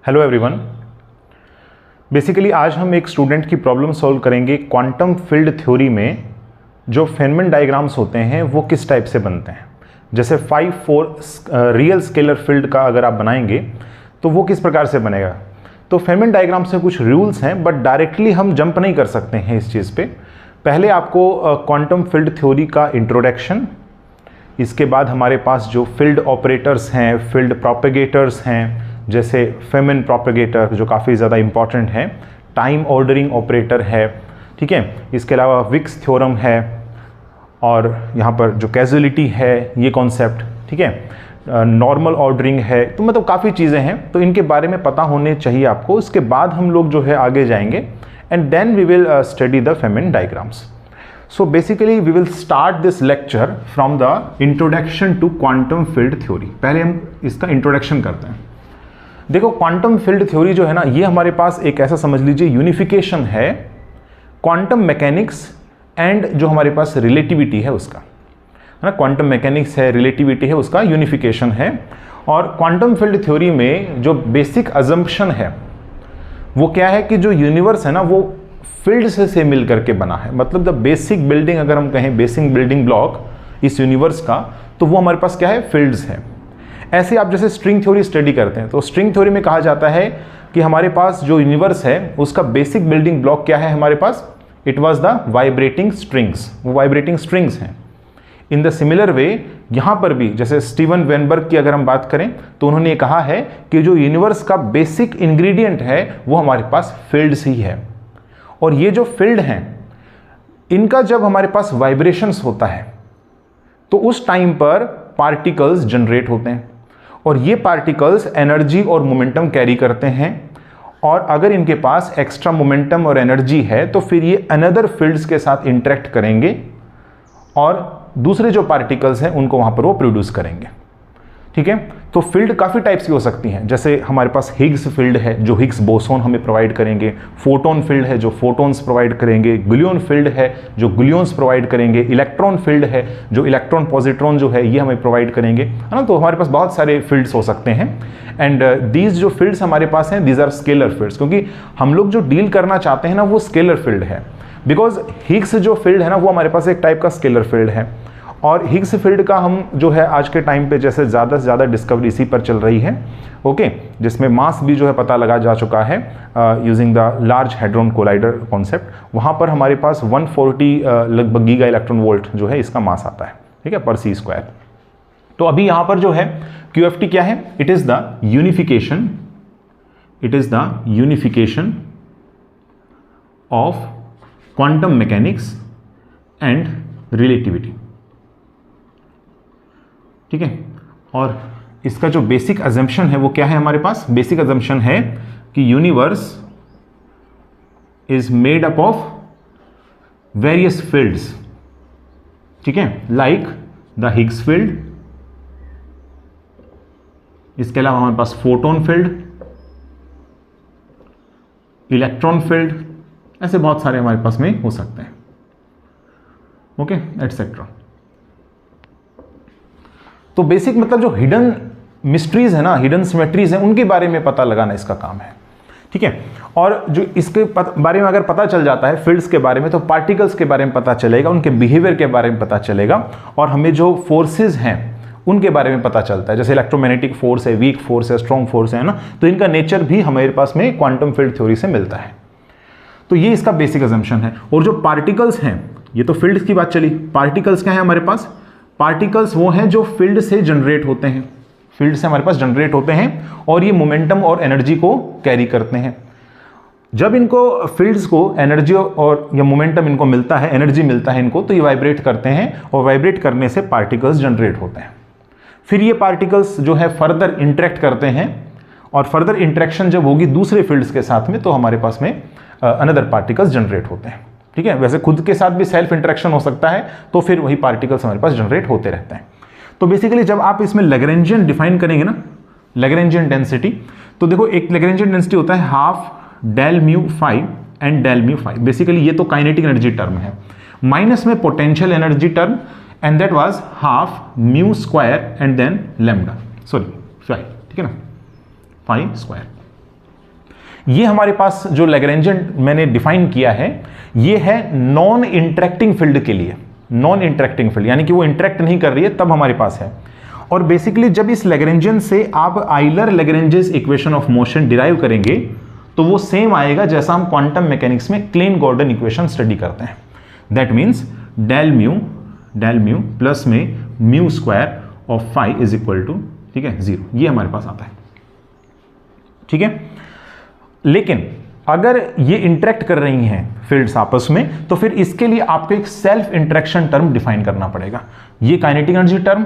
Hello everyone. Basically आज हम एक स्टूडेंट की प्रॉब्लम सॉल्व करेंगे। क्वांटम फील्ड थ्योरी में जो फेनमैन डायग्राम्स होते हैं वो किस टाइप से बनते हैं। जैसे 5-4 रियल स्केलर फील्ड का अगर आप बनाएंगे तो वो किस प्रकार से बनेगा। तो फेनमैन डायग्राम से कुछ रूल्स हैं, बट डायरेक्टली हम जंप नहीं कर सकते हैं इस चीज़ पे। पहले आपको क्वांटम फील्ड थ्योरी का इंट्रोडक्शन, इसके बाद हमारे पास जो फील्ड ऑपरेटर्स हैं, फील्ड प्रोपेगेटर्स हैं, जैसे फेनमैन प्रोपेगेटर जो काफ़ी ज़्यादा इंपॉर्टेंट है, टाइम ऑर्डरिंग ऑपरेटर है, ठीक है। इसके अलावा विक्स थ्योरम है, और यहाँ पर जो कैजुअलिटी है ये कॉन्सेप्ट, ठीक है। नॉर्मल ऑर्डरिंग है, तो मतलब काफ़ी चीज़ें हैं, तो इनके बारे में पता होने चाहिए आपको। इसके बाद हम लोग जो है आगे जाएंगे and then we will study the Feynman diagrams. So basically we will start this lecture from the introduction to quantum field theory। पहले हम इसका इंट्रोडक्शन करते हैं। देखो, क्वांटम फील्ड थ्योरी जो है ना, ये हमारे पास एक ऐसा समझ लीजिए यूनिफिकेशन है क्वांटम मैकेनिक्स एंड जो हमारे पास रिलेटिविटी है उसका, है ना। क्वांटम मैकेनिक्स है, रिलेटिविटी है, उसका यूनिफिकेशन है। और क्वांटम फील्ड थ्योरी में जो बेसिक अजम्पशन है वो क्या है कि जो यूनिवर्स है ना वो फील्ड से मिल करके बना है। मतलब द बेसिक बिल्डिंग, अगर हम कहें बेसिक बिल्डिंग ब्लॉक इस यूनिवर्स का, तो वो हमारे पास क्या है, फील्ड्स है। ऐसे आप जैसे स्ट्रिंग थ्योरी स्टडी करते हैं तो स्ट्रिंग थ्योरी में कहा जाता है कि हमारे पास जो यूनिवर्स है उसका बेसिक बिल्डिंग ब्लॉक क्या है हमारे पास, it was the vibrating strings. वो वाइब्रेटिंग स्ट्रिंग्स हैं। इन द सिमिलर वे यहाँ पर भी जैसे स्टीवन वेनबर्ग की अगर हम बात करें तो उन्होंने ये कहा है कि जो यूनिवर्स का बेसिक इंग्रेडिएंट है वो हमारे पास फील्ड्स ही है। और ये जो फील्ड हैं इनका जब हमारे पास वाइब्रेशंस होता है तो उस टाइम पर पार्टिकल्स जनरेट होते हैं, और ये पार्टिकल्स एनर्जी और मोमेंटम कैरी करते हैं। और अगर इनके पास एक्स्ट्रा मोमेंटम और एनर्जी है तो फिर ये अनदर फील्ड्स के साथ इंटरेक्ट करेंगे और दूसरे जो पार्टिकल्स हैं उनको वहां पर वो प्रोड्यूस करेंगे, ठीक है। तो फील्ड काफ़ी टाइप्स की हो सकती हैं। जैसे हमारे पास हिग्स फील्ड है जो हिग्स बोसोन हमें प्रोवाइड करेंगे, फोटोन फील्ड है जो फोटोन्स प्रोवाइड करेंगे, ग्लून फील्ड है जो ग्लून्स प्रोवाइड करेंगे, इलेक्ट्रॉन फील्ड है जो इलेक्ट्रॉन पॉजिट्रॉन जो है ये हमें प्रोवाइड करेंगे, है ना। तो हमारे पास बहुत सारे फील्ड्स हो सकते हैं। एंड दीज जो फील्ड्स हमारे पास हैं दीज आर स्केलर फील्ड्स, क्योंकि हम लोग जो डील करना चाहते हैं ना वो स्केलर फील्ड है। बिकॉज हिग्स जो फील्ड है ना वो हमारे पास एक टाइप का स्केलर फील्ड है। और हिग्स फील्ड का हम जो है आज के टाइम पे जैसे ज़्यादा से ज़्यादा डिस्कवरी इसी पर चल रही है, ओके, जिसमें मास भी जो है पता लगा जा चुका है using the large hadron collider concept. वहाँ पर हमारे पास 140 लगभग गीगा इलेक्ट्रॉन वोल्ट जो है इसका मास आता है, ठीक है, पर सी स्क्वायर। तो अभी यहाँ पर जो है QFT क्या है, it is the unification, it is the unification of quantum mechanics and relativity, ठीक है। और इसका जो बेसिक अजम्पशन है वो क्या है हमारे पास, बेसिक अजम्पशन है कि universe is made up of various fields, ठीक है, लाइक द हिग्स फील्ड। इसके अलावा हमारे पास फोटोन फील्ड, इलेक्ट्रॉन फील्ड, ऐसे बहुत सारे हमारे पास में हो सकते हैं, ओके, एटसेट्रा। तो बेसिक मतलब जो हिडन मिस्ट्रीज है ना, हिडन सिमेट्रीज हैं, उनके बारे में पता लगाना इसका काम है, ठीक है। और जो इसके बारे में अगर पता चल जाता है फील्ड्स के बारे में, तो पार्टिकल्स के बारे में पता चलेगा, उनके बिहेवियर के बारे में पता चलेगा, और हमें जो फोर्सेज हैं उनके बारे में पता चलता है। जैसे इलेक्ट्रोमैग्नेटिक फोर्स है, वीक फोर्स है, स्ट्रॉन्ग फोर्स है ना, तो इनका नेचर भी हमारे पास में क्वांटम फील्ड थ्योरी से मिलता है। तो ये इसका बेसिक अजम्पशन है। और जो पार्टिकल्स हैं, ये तो फील्ड्स की बात चली, पार्टिकल्स क्या है हमारे पास, पार्टिकल्स वो हैं जो फील्ड से जनरेट होते हैं, फील्ड से हमारे पास जनरेट होते हैं, और ये मोमेंटम और एनर्जी को कैरी करते हैं। जब इनको फील्ड्स को एनर्जी और या मोमेंटम इनको मिलता है, एनर्जी मिलता है इनको, तो ये वाइब्रेट करते हैं, और वाइब्रेट करने से पार्टिकल्स जनरेट होते हैं। फिर ये पार्टिकल्स जो है फर्दर इंटरेक्ट करते हैं, और फर्दर इंटरेक्शन जब होगी दूसरे फील्ड्स के साथ में, तो हमारे पास में अनदर पार्टिकल्स जनरेट होते हैं, ठीक है। वैसे खुद के साथ भी सेल्फ इंटरेक्शन हो सकता है, तो फिर वही पार्टिकल्स हमारे पास जनरेट होते रहते हैं। तो बेसिकली जब आप इसमें लैग्रेंजियन डिफाइन करेंगे ना, लैग्रेंजियन डेंसिटी, तो देखो एक लैग्रेंजियन डेंसिटी होता है half del mu phi and del mu phi. Basically ये तो काइनेटिक एनर्जी टर्म है, माइनस में potential energy term, and that was half mu square and then lambda, sorry phi, ठीक है ना, फाइव स्क्वायर। ये हमारे पास जो लैग्रेंजियन मैंने डिफाइन किया है, ये है नॉन इंटरेक्टिंग फील्ड के लिए। नॉन इंटरेक्टिंग फील्ड यानी कि वो इंटरेक्ट नहीं कर रही है, तब हमारे पास है। और बेसिकली जब इस लैग्रेंजियन से आप Euler Lagrange's equation of motion derive करेंगे तो वो सेम आएगा जैसा हम क्वांटम मैकेनिक्स में क्लेन गॉर्डन इक्वेशन स्टडी करते हैं। That means del mu plus m mu square of phi is equal to, ठीक है, 0। ये हमारे पास आता है, ठीक है। लेकिन अगर ये इंटरेक्ट कर रही हैं फील्ड्स आपस में, तो फिर इसके लिए आपको एक सेल्फ इंटरेक्शन टर्म डिफाइन करना पड़ेगा। ये काइनेटिक एनर्जी टर्म,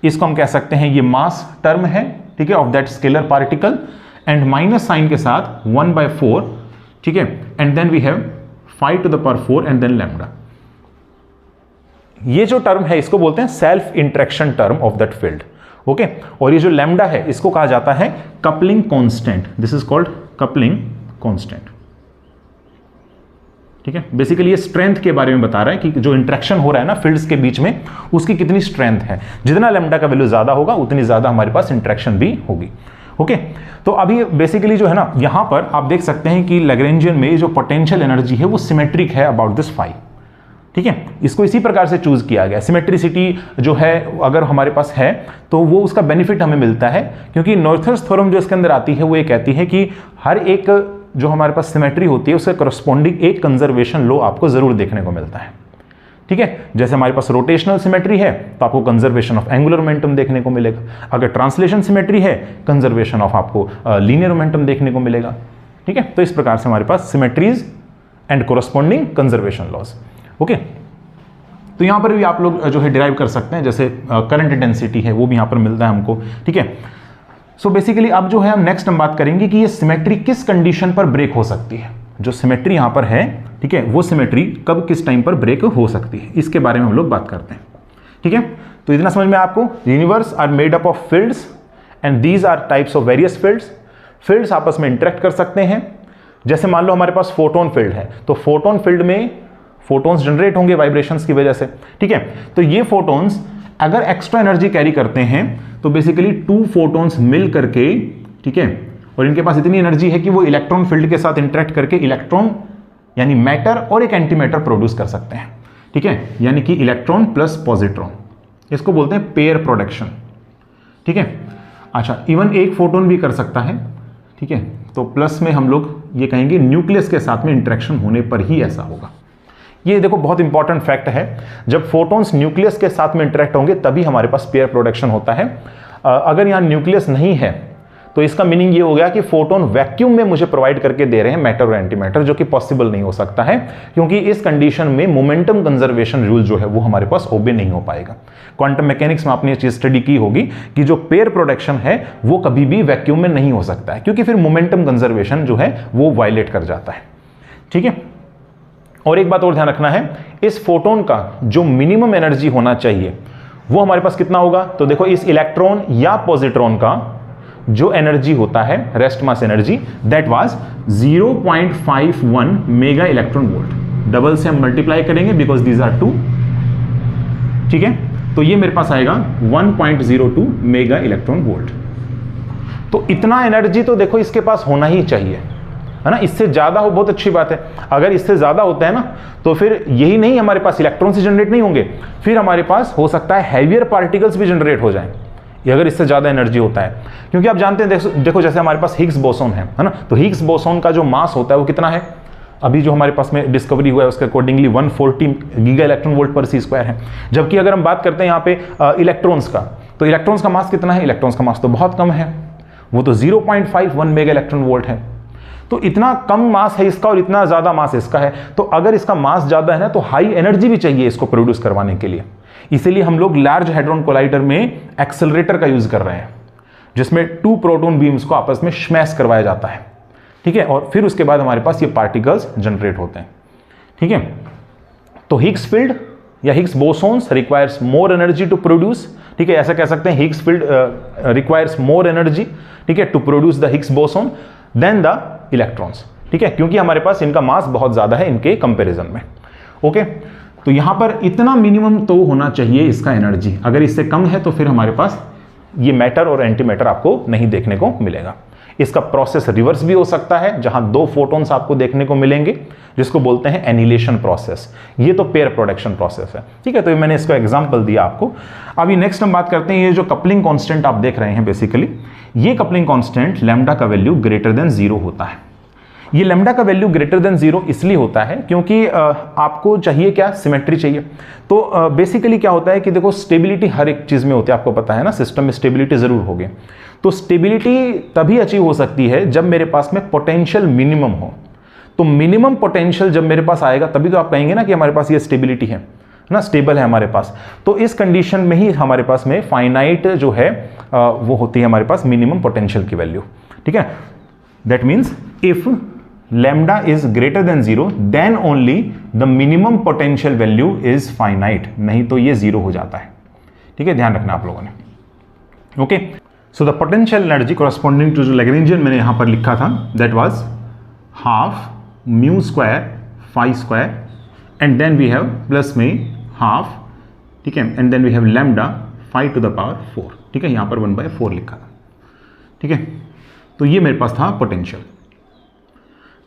इसको हम कह सकते हैं ये मास टर्म है, ठीक है, of that scalar particle, and minus sign के साथ 1/4, ठीक है, and then we have 5 to the power 4 and then lambda. ये जो टर्म है इसको बोलते हैं self interaction term of that field, okay. और ये जो लैम्डा है इसको कहा जाता है coupling constant. This is called coupling constant, ठीक है। बेसिकली ये स्ट्रेंथ के बारे में बता रहा है कि जो इंटरेक्शन हो रहा है ना फील्ड्स के बीच में, उसकी कितनी स्ट्रेंथ है। जितना लैम्डा का वैल्यू ज्यादा होगा उतनी ज्यादा हमारे पास इंटरेक्शन भी होगी, ओके। तो अभी बेसिकली जो है ना, यहां पर आप देख सकते हैं कि लैग्रेंजियन में जो पोटेंशियल एनर्जी है वो सिमेट्रिक है अबाउट दिस फाई, ठीक है। इसको इसी प्रकार से चूज किया गया। सिमेट्रिसिटी जो है अगर हमारे पास है तो वो उसका बेनिफिट हमें मिलता है, क्योंकि नॉर्थर्स थ्योरम जो इसके अंदर आती है वो ये कहती है कि हर एक जो हमारे पास सिमेट्री होती है उसके करस्पॉन्डिंग एक कंजर्वेशन लॉ आपको जरूर देखने को मिलता है, ठीक है। जैसे हमारे पास रोटेशनल सिमेट्री है तो आपको कंजर्वेशन ऑफ एंगुलर मोमेंटम देखने को मिलेगा। अगर ट्रांसलेशन सिमेट्री है, कंजर्वेशन ऑफ आपको लीनियर मोमेंटम देखने को मिलेगा, ठीक है। तो इस प्रकार से हमारे पास symmetries and corresponding conservation laws, okay. तो यहां पर भी आप लोग जो है डिराइव कर सकते हैं, जैसे करंट इंटेंसिटी है वो भी यहां पर मिलता है हमको, ठीक है। सो बेसिकली अब जो है हम नेक्स्ट हम बात करेंगे कि ये सिमेट्री किस कंडीशन पर ब्रेक हो सकती है। जो सिमेट्री यहां पर है, ठीक है, वो सिमेट्री कब किस टाइम पर ब्रेक हो सकती है, इसके बारे में हम लोग बात करते हैं, ठीक है। तो इतना समझ में आपको, universe are made up of fields and these are types of various fields. Fields आपस में इंटरेक्ट कर सकते हैं। जैसे मान लो हमारे पास फोटोन फील्ड है, तो फोटोन फील्ड में फोटोन्स जनरेट होंगे वाइब्रेशंस की वजह से, ठीक है। तो ये फोटोन्स अगर एक्स्ट्रा एनर्जी कैरी करते हैं तो बेसिकली 2 फोटोन्स मिल करके, ठीक है, और इनके पास इतनी एनर्जी है कि वो इलेक्ट्रॉन फील्ड के साथ इंटरेक्ट करके इलेक्ट्रॉन यानी मैटर और एक एंटी मैटर प्रोड्यूस कर सकते हैं, ठीक है, यानी कि इलेक्ट्रॉन प्लस पॉजिट्रॉन। इसको बोलते हैं पेयर प्रोडक्शन, ठीक है। अच्छा, इवन एक फोटोन भी कर सकता है, ठीक है। तो प्लस में हम लोग ये कहेंगे न्यूक्लियस के साथ में इंटरेक्शन होने पर ही ऐसा होगा। ये देखो बहुत इंपॉर्टेंट फैक्ट है, जब फोटॉन्स न्यूक्लियस के साथ में इंटरेक्ट होंगे तभी हमारे पास पेयर प्रोडक्शन होता है। अगर यहाँ न्यूक्लियस नहीं है तो इसका मीनिंग ये हो गया कि फोटोन वैक्यूम में मुझे प्रोवाइड करके दे रहे हैं मैटर और एंटी मैटर, जो कि पॉसिबल नहीं हो सकता है, क्योंकि इस कंडीशन में मोमेंटम कंजर्वेशन रूल जो है वो हमारे पास ओबे नहीं हो पाएगा। क्वांटम मैकेनिक्स में आपने ये चीज स्टडी की होगी कि जो पेयर प्रोडक्शन है वो कभी भी वैक्यूम में नहीं हो सकता है, क्योंकि फिर मोमेंटम कंजर्वेशन जो है वो वायलेट कर जाता है, ठीक है। और एक बात और ध्यान रखना है, इस फोटोन का जो मिनिमम एनर्जी होना चाहिए वो हमारे पास कितना होगा। तो देखो इस इलेक्ट्रॉन या पॉजिट्रॉन का जो एनर्जी होता है, rest mass energy, that was 0.51 mega electron volt. Double से हम मल्टीप्लाई करेंगे बिकॉज दीज आर 2, ठीक है। तो ये मेरे पास आएगा 1.02 मेगा इलेक्ट्रॉन वोल्ट। तो इतना एनर्जी तो देखो इसके पास होना ही चाहिए, है ना। इससे ज्यादा हो बहुत अच्छी बात है, अगर इससे ज्यादा होता है ना तो फिर यही नहीं हमारे पास इलेक्ट्रॉन से जनरेट नहीं होंगे, फिर हमारे पास हो सकता है हैवियर पार्टिकल्स भी जनरेट हो जाएं, ये अगर इससे ज्यादा एनर्जी होता है। क्योंकि आप जानते हैं, देखो जैसे हमारे पास हिग्स बोसोन है ना, तो हिग्स बोसोन का जो मास होता है वो कितना है, अभी जो हमारे पास में डिस्कवरी हुआ है उसके अकॉर्डिंगली 140 गीगा इलेक्ट्रॉन वोल्ट पर सी स्क्वायर है। जबकि अगर हम बात करते हैं यहाँ पे इलेक्ट्रॉन्स का, तो इलेक्ट्रॉन्स का मास कितना है, इलेक्ट्रॉन्स का मास तो बहुत कम है, वो तो 0.51 मेगा इलेक्ट्रॉन वोल्ट है। तो इतना कम मास है इसका और इतना ज्यादा मास इसका है, तो अगर इसका मास ज्यादा है ना तो हाई एनर्जी भी चाहिए इसको प्रोड्यूस करवाने के लिए। इसीलिए हम लोग लार्ज हैड्रॉन कोलाइडर में एक्सेलरेटर का यूज कर रहे हैं, जिसमें 2 प्रोटॉन बीम्स को आपस में स्मैश करवाया जाता है, ठीक है। और फिर उसके बाद हमारे पास ये पार्टिकल्स जनरेट होते हैं, ठीक है। तो हिग्स फील्ड या Higgs bosons requires more energy to produce, ठीक है, ऐसा कह सकते हैं Higgs field requires more energy, ठीक है, to produce the Higgs boson than the electrons, ठीक है, क्योंकि हमारे पास इनका मास बहुत ज्यादा है इनके कंपैरिजन में, ओके। तो यहां पर इतना मिनिमम तो होना चाहिए इसका एनर्जी, अगर इससे कम है तो फिर हमारे पास ये मैटर और एंटी मैटर आपको नहीं देखने को मिलेगा। इसका प्रोसेस रिवर्स भी हो सकता है, जहां 2 फोटॉन्स आपको देखने को मिलेंगे, जिसको बोलते हैं एनिलेशन प्रोसेस। ये तो पेयर प्रोडक्शन प्रोसेस है, ठीक है। तो मैंने इसको एग्जांपल दिया आपको। अभी नेक्स्ट हम बात करते हैं, ये जो कपलिंग कांस्टेंट आप देख रहे हैं, बेसिकली ये कपलिंग कांस्टेंट लैम्डा का वैल्यू ग्रेटर देन 0 होता है। ये लैम्डा का वैल्यू ग्रेटर देन 0 इसलिए होता है क्योंकि आपको चाहिए क्या, सिमेट्री चाहिए। तो बेसिकली क्या होता है कि देखो, स्टेबिलिटी हर एक चीज में होती है, आपको पता है ना, सिस्टम में स्टेबिलिटी जरूर होगी। तो स्टेबिलिटी तभी अचीव हो सकती है जब मेरे पास में पोटेंशियल मिनिमम हो। तो मिनिमम पोटेंशियल जब मेरे पास आएगा तभी तो आप कहेंगे ना कि हमारे पास ये स्टेबिलिटी है ना, स्टेबल है हमारे पास। तो इस कंडीशन में ही हमारे पास में फाइनाइट जो है वो होती है हमारे पास मिनिमम पोटेंशियल की वैल्यू, ठीक है। That means if lambda is greater than 0 then only the minimum potential value is finite, नहीं तो ये 0 हो जाता है, ठीक है। ध्यान रखना आप लोगों ने। Okay, so the potential energy corresponding to जो लैग्रेंजियन मैंने यहां पर लिखा था, that was half mu square phi square and then we have plus में हाफ, ठीक है, and then we have lambda phi to the power 4, ठीक है। यहां पर 1/4 लिखा था, ठीक है। तो ये मेरे पास था पोटेंशियल।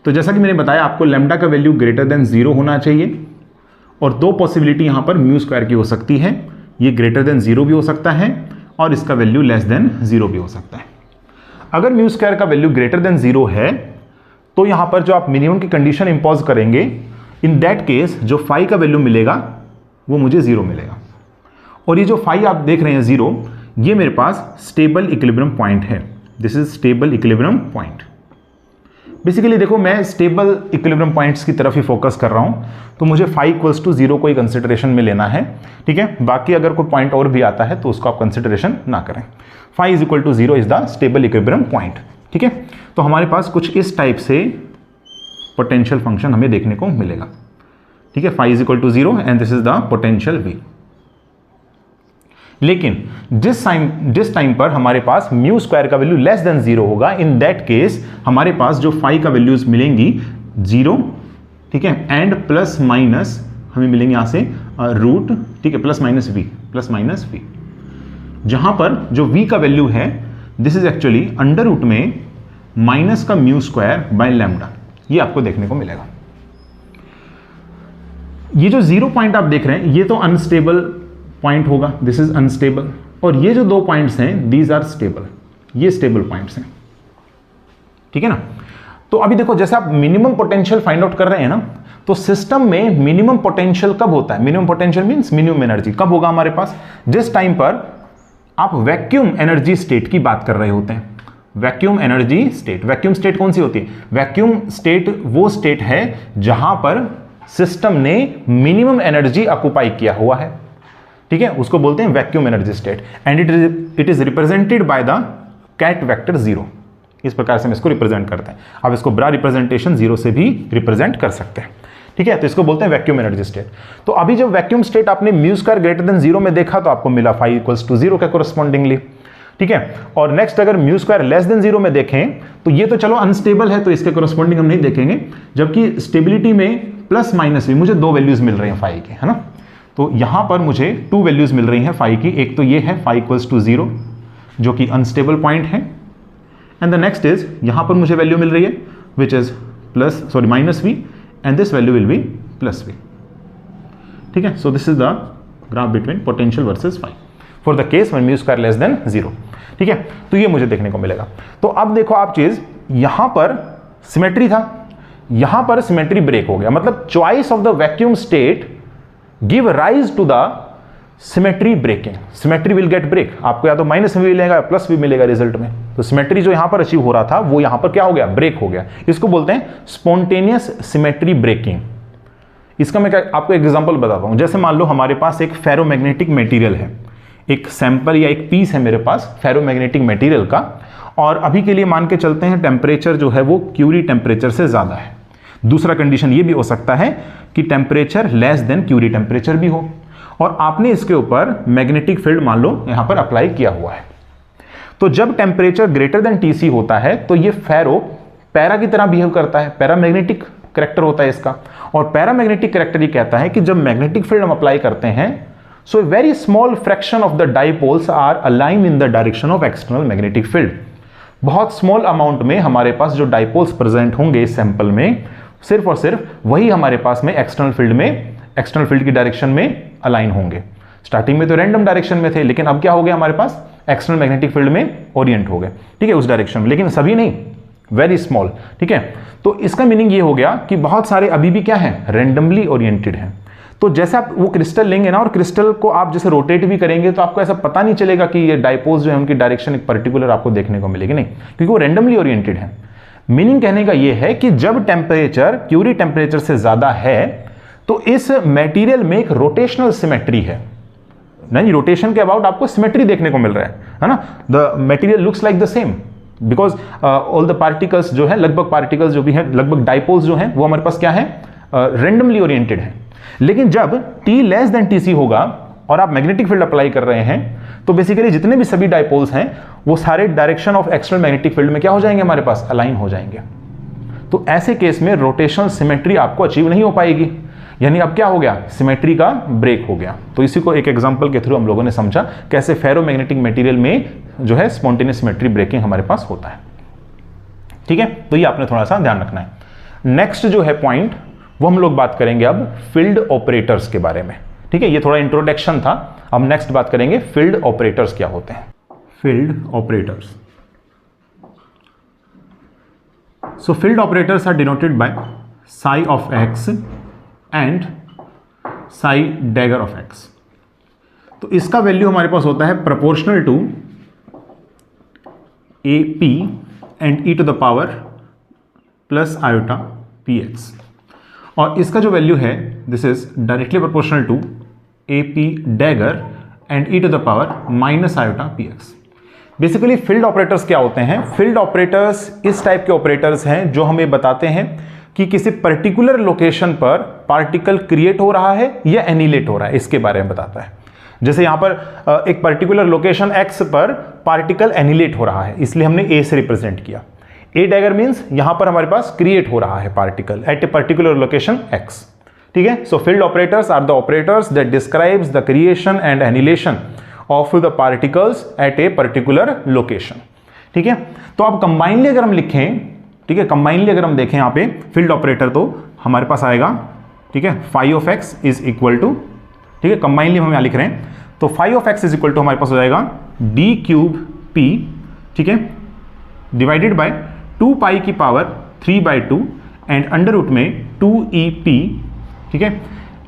तो जैसा कि मैंने बताया आपको, लैम्डा का वैल्यू ग्रेटर देन 0 होना चाहिए, और 2 पॉसिबिलिटी यहां पर म्यू स्क्वायर की हो सकती है। ये ग्रेटर देन 0 भी हो सकता है और इसका वैल्यू लेस देन 0 भी हो सकता है। अगर म्यू स्क्वायर का वैल्यू ग्रेटर देन 0 है तो यहां पर जो आप मिनिमम की कंडीशन इंपोज करेंगे, इन दैट केस जो फाई का वैल्यू मिलेगा वो मुझे 0 मिलेगा। और ये जो फाई आप देख रहे हैं 0, ये मेरे पास स्टेबल इक्विलिब्रियम पॉइंट है। This is stable equilibrium point. Basically देखो, मैं स्टेबल इक्विलिब्रियम पॉइंट्स की तरफ ही फोकस कर रहा हूं, तो मुझे फाई इक्वल्स टू 0 को ही कंसिडरेशन में लेना है, ठीक है। बाकी अगर कोई पॉइंट और भी आता है तो उसको आप कंसिडरेशन ना करें। Phi is equal to 0 is the stable equilibrium point, ठीक है। तो हमारे पास कुछ इस टाइप से पोटेंशियल फंक्शन हमें देखने को मिलेगा, ठीक है। Phi is equal to 0 and this is the potential v। लेकिन जिस टाइम पर हमारे पास म्यू स्क्वायर का वैल्यू लेस देन 0 होगा, इन दैट केस हमारे पास जो फाई का वैल्यूज मिलेंगी 0, ठीक है, एंड प्लस माइनस हमें मिलेंगे यहां से रूट, ठीक है, प्लस माइनस v, जहां पर जो v का वैल्यू है this is actually under root में माइनस का म्यू स्क्वायर बाय लैम्डा, ये आपको देखने को मिलेगा। ये जो 0 पॉइंट आप देख रहे हैं ये तो अनस्टेबल पॉइंट होगा, दिस इज अनस्टेबल, और ये जो 2 पॉइंट्स हैं दीज आर स्टेबल, ये स्टेबल पॉइंट्स हैं, ठीक है ना। तो अभी देखो, जैसे आप मिनिमम पोटेंशियल फाइंड आउट कर रहे हैं ना, तो सिस्टम में मिनिमम पोटेंशियल कब होता है? Minimum potential means minimum energy कब होगा हमारे पास? जिस टाइम पर आप वैक्यूम एनर्जी स्टेट की बात कर रहे होते हैं। Vacuum energy state, vacuum state कौन सी होती है? वैक्यूम स्टेट वो स्टेट है जहां पर सिस्टम ने मिनिमम एनर्जी ऑक्युपाई किया हुआ है, ठीक है, उसको बोलते हैं vacuum energy state, and it is represented by the ket vector 0। इस प्रकार से हम इसको रिप्रेजेंट करते हैं। अब इसको बड़ा रिप्रेजेंटेशन 0 से भी रिप्रेजेंट कर सकते हैं, ठीक है। तो इसको बोलते हैं वैक्यूम एनर्जी स्टेट। तो अभी जब वैक्यूम स्टेट आपने म्यू स्क्वायर ग्रेटर देन 0 में देखा तो आपको मिला फाई इक्वल्स टू 0 के कोरस्पॉन्डिंगली, ठीक है। और नेक्स्ट अगर म्यू स्क्वायर लेस देन 0 में देखें तो ये तो चलो अनस्टेबल है, तो इसके कोरस्पॉन्डिंग हम नहीं देखेंगे, जबकि स्टेबिलिटी में प्लस माइनस भी मुझे 2 वैल्यूज मिल रही हैं फाई के, है ना। तो यहां पर मुझे 2 वैल्यूज मिल रही हैं फाई की। एक तो ये है फाई इक्वल्स टू 0 जो कि अनस्टेबल पॉइंट है, एंड द नेक्स्ट इज यहां पर मुझे वैल्यू मिल रही है which is minus v, and this value will be plus v, ठीक है। So this is the graph between potential versus phi for the case when mu square less than 0, ठीक है। तो ये मुझे देखने को मिलेगा। तो अब देखो आप चीज, यहां पर सिमेट्री था, यहां पर सिमेट्री ब्रेक हो गया, मतलब choice of the vacuum state give rise to the symmetry breaking. Symmetry will get break, आपको या तो माइनस भी मिलेगा प्लस भी मिलेगा रिजल्ट में। तो सिमेट्री जो यहां पर अचीव हो रहा था वो यहां पर क्या हो गया? ब्रेक हो गया। इसको बोलते हैं स्पॉन्टेनियस सिमेट्री ब्रेकिंग। इसका मैं आपको एग्जांपल बताता हूं। जैसे मान लो हमारे पास एक फेरोमैग्नेटिक मटेरियल है, एक सैंपल या एक पीस है मेरे पास फेरोमैग्नेटिक मटेरियल का, और अभी के लिए मान के चलते हैं टेम्परेचर जो है वो क्यूरी टेम्परेचर से ज्यादा है। दूसरा कंडीशन ये भी हो सकता है कि temperature less than Curie temperature भी हो, और आपने इसके ऊपर मैग्नेटिक फील्ड मान लो यहां पर अप्लाई किया हुआ है। तो जब टेम्परेचर ग्रेटर देन टीसी होता है तो ये फेरो पैरा की तरह बिहेव करता है, पैरामैग्नेटिक करैक्टर होता है इसका। और पैरामैग्नेटिक करैक्टर ये कहता है कि जब मैग्नेटिक फील्ड हम अप्लाई करते हैं so very small fraction of the dipoles are align in the direction of external magnetic field. बहुत स्मॉल अमाउंट में हमारे पास जो डाइपोल्स प्रेजेंट होंगे इस सैंपल में, सिर्फ और सिर्फ वही हमारे पास में एक्सटर्नल फील्ड की डायरेक्शन में अलाइन होंगे। स्टार्टिंग में तो रैंडम डायरेक्शन में थे, लेकिन अब क्या हो गया, हमारे पास एक्सटर्नल मैग्नेटिक फील्ड में ओरिएंट हो गए, ठीक है, उस डायरेक्शन में, लेकिन सभी नहीं, वेरी स्मॉल, ठीक है। तो इसका मीनिंग ये हो गया कि बहुत सारे अभी भी क्या है, रैंडमली ओरिएंटेड हैं। तो जैसे आप वो क्रिस्टल लेंगे ना, और क्रिस्टल को आप जैसे रोटेट भी करेंगे, तो आपको ऐसा पता नहीं चलेगा कि ये डाइपोल्स जो है उनकी डायरेक्शन एक पर्टिकुलर आपको देखने को मिलेगी, नहीं, क्योंकि वो रैंडमली ओरिएंटेड है। मीनिंग कहने का ये है कि जब टेम्परेचर क्यूरी टेम्परेचर से ज्यादा है तो इस मेटीरियल में एक रोटेशनल सिमेट्री है, नहीं, रोटेशन के अबाउट आपको सिमेट्री देखने को मिल रहा है ना। The material looks like the same because all the particles जो है, लगभग पार्टिकल्स जो भी हैं, लगभग डाइपोल्स जो हैं, वो हमारे पास क्या है, रैंडमली ओरिएंटेड है। लेकिन जब T लेस देन TC होगा और आप मैग्नेटिक फील्ड अप्लाई कर रहे हैं, तो बेसिकली जितने भी सभी डाइपोल्स हैं वो सारे direction of external magnetic field में क्या हो जाएंगे, हमारे पास अलाइन हो जाएंगे। तो ऐसे केस में रोटेशनल सिमेट्री आपको अचीव नहीं हो पाएगी, यानी अब क्या हो गया, सिमेट्री का ब्रेक हो गया। तो इसी को एक एग्जांपल के थ्रू हम लोगों ने समझा कैसे फेरोमैग्नेटिक मटेरियल में जो है स्पॉन्टेनियस सिमेट्री ब्रेकिंग हमारे पास होता है, ठीक है। तो ये आपने थोड़ा सा ध्यान रखना है। नेक्स्ट जो है पॉइंट, वो हम लोग बात करेंगे अब फील्ड ऑपरेटर्स के बारे में, ठीक है। ये थोड़ा इंट्रोडक्शन था, अब नेक्स्ट बात करेंगे फील्ड ऑपरेटर्स क्या होते हैं। Field operators, so field operators are denoted by psi of x and psi dagger of x। तो इसका वैल्यू हमारे पास होता है proportional to AP and e to the power plus iota px, और इसका जो वैल्यू है this is directly proportional to AP dagger and e to the power minus iota px। Basically field operators क्या होते हैं, फील्ड ऑपरेटर्स इस type के ऑपरेटर्स हैं जो हमें बताते हैं कि किसी पर्टिकुलर लोकेशन पर पार्टिकल क्रिएट हो रहा है या एनिलेट हो रहा है, इसके बारे में बताता है। जैसे यहां पर एक पर्टिकुलर लोकेशन x पर पार्टिकल एनिलेट हो रहा है, इसलिए हमने a से रिप्रेजेंट किया। ए डैगर मींस यहां पर हमारे पास क्रिएट हो रहा है particle at a particular location x, ठीक है। So field operators are the operators that describes the creation and annihilation of the particles at a particular location, ठीक है। तो अब कंबाइनली अगर हम लिखें, ठीक है, कंबाइनली अगर हम देखें यहाँ पे फील्ड ऑपरेटर, तो हमारे पास आएगा, ठीक है, phi of x is equal to, ठीक है, कंबाइनली हम यहाँ लिख रहे हैं, तो phi of x is equal to हमारे पास हो जाएगा d क्यूब p, ठीक है, डिवाइडेड बाय 2 पाई की पावर 3/2 एंड अंडर रूट में 2EP, ठीक है,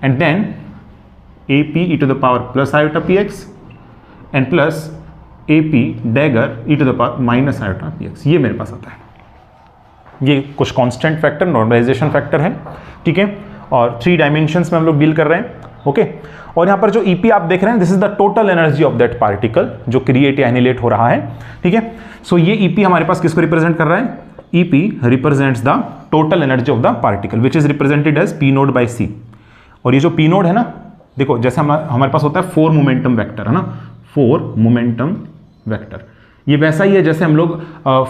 and then AP e to the power plus iota px and plus AP dagger e to the power minus iota px। ये मेरे पास आता है, ये कुछ कांस्टेंट फैक्टर, नॉर्मलाइजेशन फैक्टर है, ठीक है, और 3 डायमेंशंस में हम लोग डील कर रहे हैं, ओके। और यहाँ पर जो EP आप देख रहे हैं, this is the total energy of that particle जो क्रिएट या एनिलेट हो रहा है, ठीक है। सो ये EP हमारे पास किसको रिप्रेजेंट कर रहा है, EP represents the total energy of the particle which is represented as P naught by C। और ये जो P नोड है ना, देखो जैसे हमारे पास होता है 4 मोमेंटम वेक्टर, है ना, 4 मोमेंटम वेक्टर, ये वैसा ही है जैसे हम लोग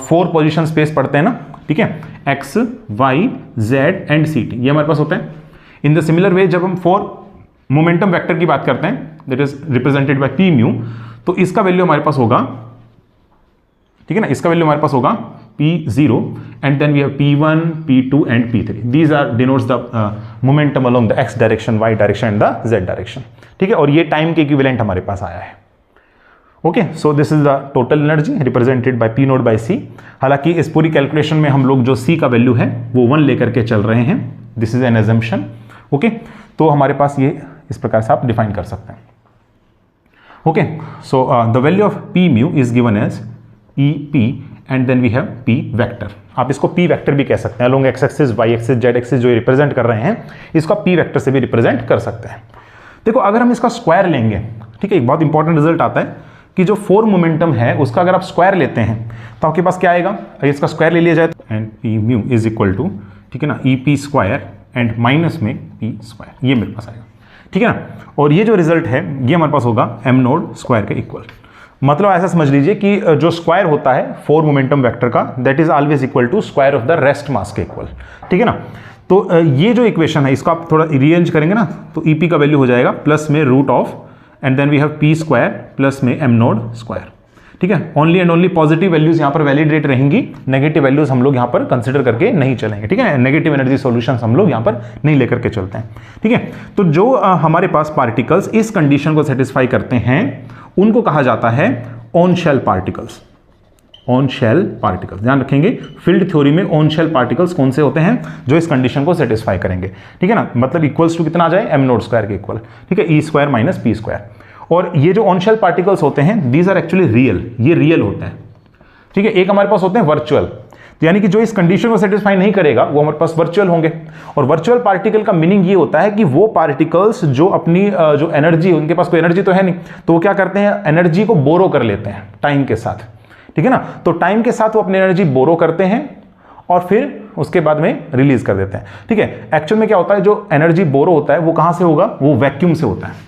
4 पोजिशन स्पेस पढ़ते हैं ना, ठीक है, x, y, z and ct, ये हमारे पास होता है। इन द सिमिलर वे जब हम 4 मोमेंटम वेक्टर की बात करते हैं that is represented bye p mu, तो इसका वैल्यू हमारे पास होगा, ठीक है ना, इसका वैल्यू हमारे पास होगा p0 and then we have p1, p2 and p3। These are denotes the momentum along the x direction, y direction and the z direction, ठीक है, और ये टाइम के इक्विवेलेंट हमारे पास आया है, okay. So this is the total energy represented by P note by C। हालांकि इस पूरी कैलकुलेशन में हम लोग जो C का वैल्यू है वो 1 लेकर के चल रहे हैं, this is an assumption, okay. तो हमारे पास ये इस प्रकार से आप डिफाइन कर सकते हैं, okay. So the value of P mu is given as EP and then we have P vector. आप इसको P वेक्टर भी कह सकते हैं, along x axis, y axis, z axis जो रिप्रेजेंट कर रहे हैं, इसको P वेक्टर से भी रिप्रेजेंट कर सकते हैं। देखो अगर हम इसका स्क्वायर लेंगे, ठीक है, एक बहुत इंपॉर्टेंट रिजल्ट आता है कि जो 4 मोमेंटम है उसका अगर आप स्क्वायर लेते हैं तो आपके पास क्या आएगा, अगर इसका स्क्वायर ले लिया जाए and P mu is equal to, ठीक है ना, EP स्क्वायर एंड माइनस में P स्क्वायर, ये मेरे पास आएगा, ठीक है ना। और ये जो रिजल्ट है ये हमारे पास होगा m नोड स्क्वायर के इक्वल। मतलब ऐसा समझ लीजिए कि जो स्क्वायर होता है 4 मोमेंटम वेक्टर का, that is always equal to square of the rest mass के इक्वल, ठीक है ना। तो ये जो इक्वेशन है इसको आप थोड़ा रीअरेंज करेंगे ना, तो EP का वैल्यू हो जाएगा प्लस में root of and then we have P square plus में m नोड स्क्वायर, ठीक है, only and only positive values यहाँ पर वैलिडेट रहेंगी, नेगेटिव वैल्यूज हम लोग यहाँ पर कंसिडर करके नहीं चलेंगे। ठीक है, नेगेटिव एनर्जी सॉल्यूशंस हम लोग यहाँ पर नहीं लेकर के चलते हैं। ठीक है, तो जो हमारे पास पार्टिकल्स इस कंडीशन को सेटिस्फाई करते हैं उनको कहा जाता है on shell particles. On shell particles, ध्यान रखेंगे फील्ड थ्योरी में ऑन शेल पार्टिकल्स कौन से होते हैं, जो इस कंडीशन को सेटिस्फाई करेंगे। ठीक है ना, मतलब इक्वल्स टू कितना आ जाए, एम नोट स्क्वायर के इक्वल। ठीक है, E square minus P square. और ये जो ऑन शेल पार्टिकल्स होते हैं दीज आर एक्चुअली रियल, ये रियल होते हैं। ठीक है, एक हमारे पास होते हैं वर्चुअल, यानी कि जो इस कंडीशन को सेटिस्फाई नहीं करेगा वो हमारे पास वर्चुअल होंगे। और वर्चुअल पार्टिकल का मीनिंग ये होता है कि वो पार्टिकल्स जो अपनी जो एनर्जी, उनके पास कोई एनर्जी तो है नहीं, तो वो क्या करते हैं, एनर्जी को बोरो कर लेते हैं टाइम के साथ। ठीक है ना, तो टाइम के साथ वो अपनी एनर्जी बोरो करते हैं और फिर उसके बाद में रिलीज कर देते हैं। ठीक है, एक्चुअल में क्या होता है, जो एनर्जी बोरो होता है वो कहां से होगा, वो वैक्यूम से होता है।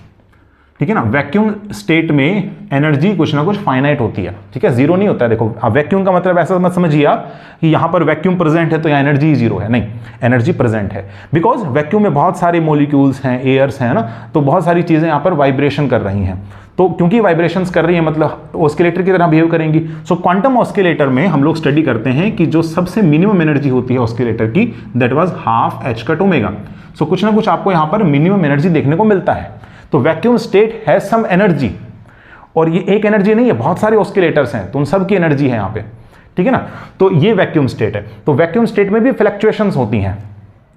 ठीक है ना, वैक्यूम स्टेट में एनर्जी कुछ ना कुछ फाइनाइट होती है। ठीक है, जीरो नहीं होता है। देखो वैक्यूम का मतलब ऐसा मत समझिए आप कि यहां पर वैक्यूम प्रेजेंट है तो यहाँ एनर्जी जीरो है, नहीं, एनर्जी प्रेजेंट है। बिकॉज वैक्यूम में बहुत सारे मॉलिक्यूल्स हैं, एयर्स हैं ना, तो बहुत सारी चीजें यहाँ पर वाइब्रेशन कर रही हैं। तो क्योंकि वाइब्रेशंस कर रही है मतलब ऑस्किलेटर की तरह बिहेव करेंगी। सो क्वांटम ऑस्किलेटर में हम लोग स्टडी करते हैं कि जो सबसे मिनिमम एनर्जी होती है ऑस्किलेटर की, that was half h cut omega. So कुछ ना कुछ आपको यहाँ पर मिनिमम एनर्जी देखने को मिलता है। तो vacuum state has some energy, और ये एक एनर्जी नहीं है, बहुत सारे ऑस्किलेटर्स हैं तो उन सब की एनर्जी है यहाँ पे। ठीक है ना, तो ये वैक्यूम स्टेट है। तो वैक्यूम स्टेट में भी फ्लक्चुएशंस होती हैं।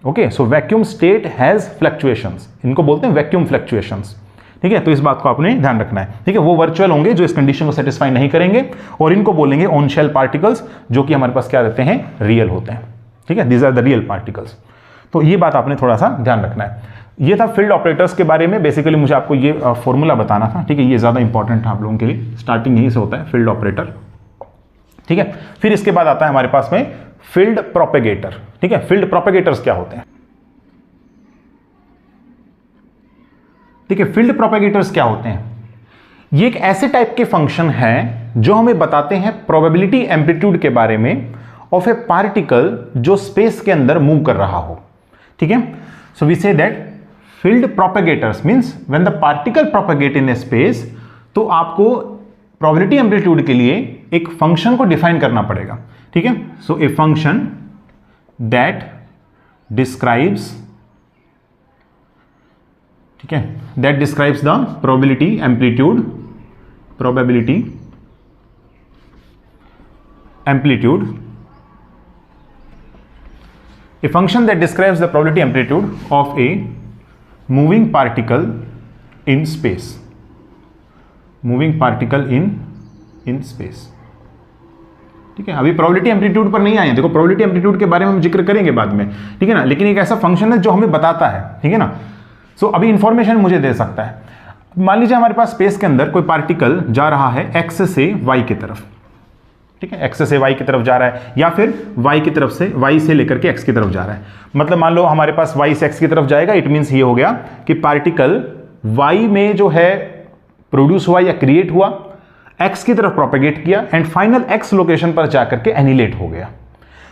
Okay, so vacuum state has fluctuations, इनको बोलते हैं वैक्यूम फ्लक्चुएशंस। ठीक है, तो इस बात को आपने ध्यान रखना है। ठीक है, वो वर्चुअल होंगे जो इस कंडीशन को सेटिस्फाई नहीं करेंगे, और इनको बोलेंगे ऑन शेल पार्टिकल्स, जो कि हमारे पास क्या रहते हैं, रियल होते हैं। ठीक है, these are the real particles. तो ये बात आपने थोड़ा सा ध्यान रखना है। ये था फील्ड ऑपरेटर्स के बारे में। बेसिकली मुझे आपको ये फॉर्मूला बताना था। ठीक है, ये ज्यादा इंपॉर्टेंट है आप लोगों के लिए, स्टार्टिंग यहीं से होता है फील्ड ऑपरेटर। ठीक है, फिर इसके बाद आता है हमारे पास में फील्ड प्रोपेगेटर। ठीक है, फील्ड प्रोपेगेटर्स क्या होते हैं, ठीक है, फील्ड प्रोपेगेटर्स क्या होते हैं, ये एक ऐसे टाइप के फंक्शन है जो हमें बताते हैं प्रोबेबिलिटी एम्पलीट्यूड के बारे में ऑफ ए पार्टिकल जो स्पेस के अंदर मूव कर रहा हो। ठीक है, so we say that field propagators means when the particle propagate in a space, तो आपको प्रोबेबिलिटी एम्पलीट्यूड के लिए एक फंक्शन को डिफाइन करना पड़ेगा। ठीक है, सो ए फंक्शन दैट डिस्क्राइब्स, ठीक है, that describes the probability amplitude, a function that describes the probability amplitude of a moving particle in space, moving particle in space। ठीक है, अभी प्रोबेबिलिटी एम्पलीट्यूड पर नहीं आए हैं, देखो प्रोबेबिलिटी एम्पलीट्यूड के बारे में हम जिक्र करेंगे बाद में। ठीक है ना, लेकिन एक ऐसा फंक्शन है जो हमें बताता है। ठीक है ना, सो अभी इंफॉर्मेशन मुझे दे सकता है। मान लीजिए हमारे पास स्पेस के अंदर कोई पार्टिकल जा रहा है एक्स से वाई की तरफ। ठीक है, एक्स से वाई की तरफ जा रहा है, या फिर वाई की तरफ से, वाई से लेकर के एक्स की तरफ जा रहा है। मतलब मान लो हमारे पास वाई से एक्स की तरफ जाएगा, इट मींस ये हो गया कि पार्टिकल वाई में जो है प्रोड्यूस हुआ या क्रिएट हुआ, एक्स की तरफ प्रोपेगेट किया, एंड फाइनल एक्स लोकेशन पर जाकर के एनिलेट हो गया।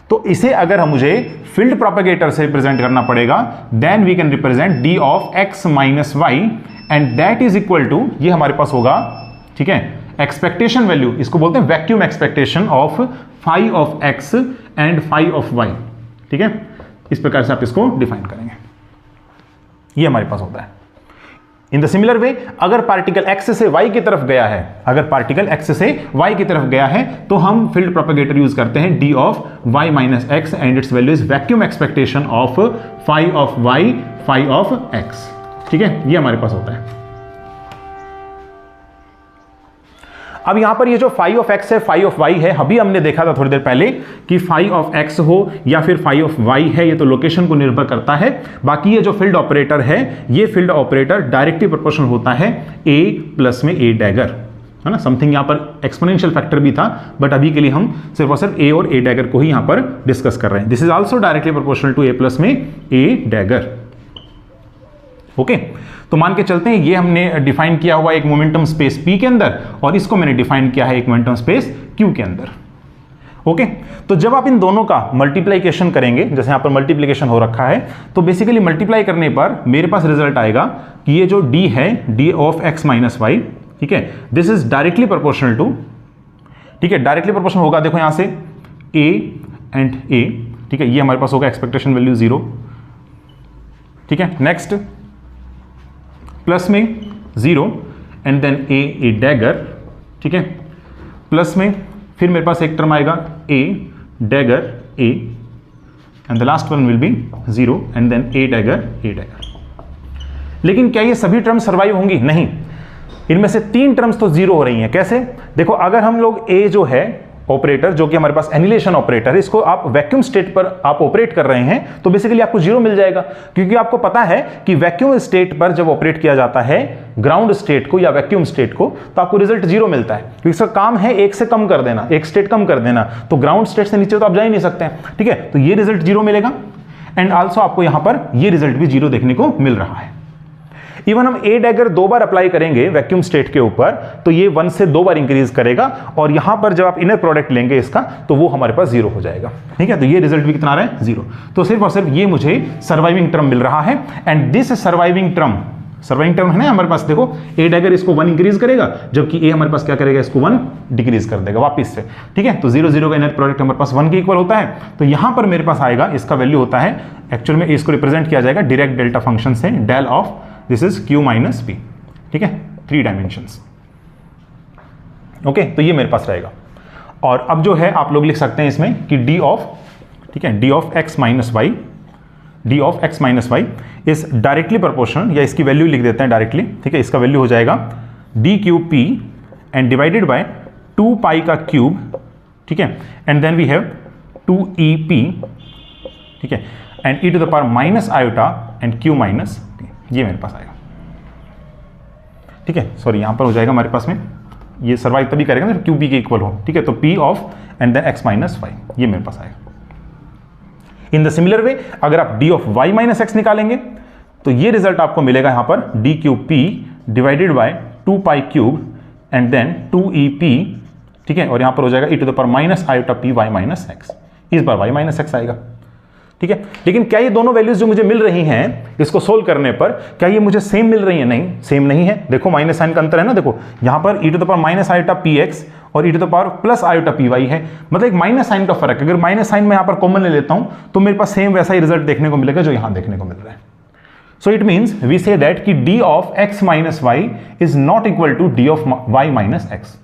तो इसे अगर हम मुझे फील्ड प्रोपेगेटर से रिप्रेजेंट करना पड़ेगा, then we can represent d of x minus y, and that is equal to, ये हमारे पास होगा, ठीक है, एक्सपेक्टेशन वैल्यू, इसको बोलते हैं vacuum expectation of phi of x and phi of y. ठीक है, इस प्रकार से आप इसको डिफाइन करेंगे, ये हमारे पास होता है। इन द सिमिलर वे, अगर पार्टिकल एक्स से वाई की तरफ गया है, अगर पार्टिकल एक्स से वाई की तरफ गया है, तो हम फील्ड प्रोपेगेटर यूज करते हैं d of y minus x, and its value is vacuum expectation of phi of y, phi of x. ठीक है, ये हमारे पास होता है। अब यहां पर ये जो फाई ऑफ एक्स है, फाई ऑफ वाई है, अभी हमने देखा था थोड़ी देर पहले कि फाई ऑफ एक्स हो या फिर फाई ऑफ वाई है, ये तो लोकेशन को निर्भर करता है। बाकी ये जो फील्ड ऑपरेटर है, ये फील्ड ऑपरेटर डायरेक्टली प्रोपोर्शनल होता है a प्लस में a डैगर, है ना। समथिंग यहां पर एक्सपोनेंशियल फैक्टर भी था, बट अभी के लिए हम सिर्फ और सिर्फ a और a डैगर को ही यहां पर डिस्कस कर रहे हैं। This is also directly proportional to a plus में a डैगर। ओके, तो मान के चलते हैं ये हमने डिफाइन किया हुआ एक मोमेंटम स्पेस p के अंदर, और इसको मैंने डिफाइन किया है एक मोमेंटम स्पेस q के अंदर। ओके, तो जब आप इन दोनों का मल्टीप्लिकेशन करेंगे, जैसे यहां पर मल्टीप्लिकेशन हो रखा है, तो बेसिकली मल्टीप्लाई करने पर मेरे पास रिजल्ट आएगा कि ये जो d है, d of x minus y, ठीक है, this is directly proportional to ठीक है, डायरेक्टली प्रोपोर्शनल होगा, देखो यहां से A एंड A, ठीक है, ये हमारे पास होगा एक्सपेक्टेशन वैल्यू 0, ठीक है। नेक्स्ट प्लस में 0 एंड देन A डैगर, ठीक है, प्लस में फिर मेरे पास एक टर्म आएगा A dagger A and the last one will be 0 and then A dagger. लेकिन क्या ये सभी टर्म्स सर्वाइव होंगी? नहीं, इनमें से 3 टर्म्स तो 0 हो रही हैं। कैसे? देखो, अगर हम लोग A जो है ऑपरेटर, जो कि हमारे पास एनिलेशन ऑपरेटर है, इसको आप वैक्यूम स्टेट पर आप ऑपरेट कर रहे हैं तो बेसिकली आपको 0 मिल जाएगा, क्योंकि आपको पता है कि वैक्यूम स्टेट पर जब ऑपरेट किया जाता है ग्राउंड स्टेट को या वैक्यूम स्टेट को, तो आपको रिजल्ट 0 मिलता है, क्योंकि इसका काम है एक से कम कर देना, एक स्टेट कम कर देना, तो ग्राउंड स्टेट से नीचे तो आप जा ही नहीं सकते हैं, ठीक है। तो ये रिजल्ट 0 मिलेगा एंड ऑल्सो आपको यहां पर ये रिजल्ट भी 0 देखने को मिल रहा है। इवन हम A डैगर 2 बार अप्लाई करेंगे वैक्यूम स्टेट के ऊपर तो ये 1 से 2 बार इंक्रीज करेगा, और यहां पर जब आप इनर प्रोडक्ट लेंगे इसका तो वो हमारे पास 0 हो जाएगा, ठीक है। तो ये रिजल्ट भी कितना आ रहा है? 0। तो सिर्फ और सिर्फ ये मुझे सर्वाइविंग टर्म मिल रहा है एंड दिस सर्वाइविंग टर्म है ना हमारे पास, देखो A डैगर इसको 1 इंक्रीज करेगा, जबकि A हमारे पास क्या करेगा? इसको 1 डिक्रीज कर देगा वापिस से, ठीक है। तो 0 0 का इनर प्रोडक्ट हमारे पास 1 के इक्वल होता है, तो यहां पर मेरे पास आएगा, इसका वैल्यू होता है, एक्चुअल में इसको रिप्रेजेंट किया जाएगा डायरेक्ट डेल्टा फंक्शन से, del of this is Q minus P, ठीक है, 3 डायमेंशंस। ओके, तो ये मेरे पास रहेगा। और अब जो है आप लोग लिख सकते हैं इसमें कि d ऑफ, ठीक है, d of x minus y is directly proportional, या इसकी वैल्यू लिख देते हैं डायरेक्टली, ठीक है। इसका वैल्यू हो जाएगा dQP एंड डिवाइडेड बाय 2 पाई का क्यूब, ठीक है, and then we have 2EP, ठीक है, and e to the power minus iota and Q minus P, ये मेरे पास आएगा, ठीक है। सॉरी, यहां पर हो जाएगा हमारे पास में, ये सर्वाइव तभी करेगा ना QP के इक्वल हो, ठीक है। तो P of and then x minus y, ये मेरे पास आएगा। इन द सिमिलर वे अगर आप d of y minus x निकालेंगे तो ये रिजल्ट आपको मिलेगा यहां पर dQP divided by 2 pi cube and then 2EP, ठीक है, और यहां पर हो जाएगा e to the power minus iota P y minus x, इस बार y माइनस एक्स आएगा, ठीक है। लेकिन क्या ये दोनों वैल्यूज जो मुझे मिल रही हैं इसको सोल्व करने पर, क्या ये मुझे सेम मिल रही है? नहीं, सेम नहीं है। देखो माइनस साइन का अंतर है ना, देखो यहां पर e to the power minus iota px और e to the power plus iota py है, मतलब एक माइनस साइन का फर्क। अगर माइनस साइन मैं यहां पर कॉमन ले लेता हूं तो मेरे पास सेम वैसा ही रिजल्ट देखने को मिलेगा जो यहां देखने को मिल रहा है। So it means we say that कि d of x minus y is not equal to d of y minus x.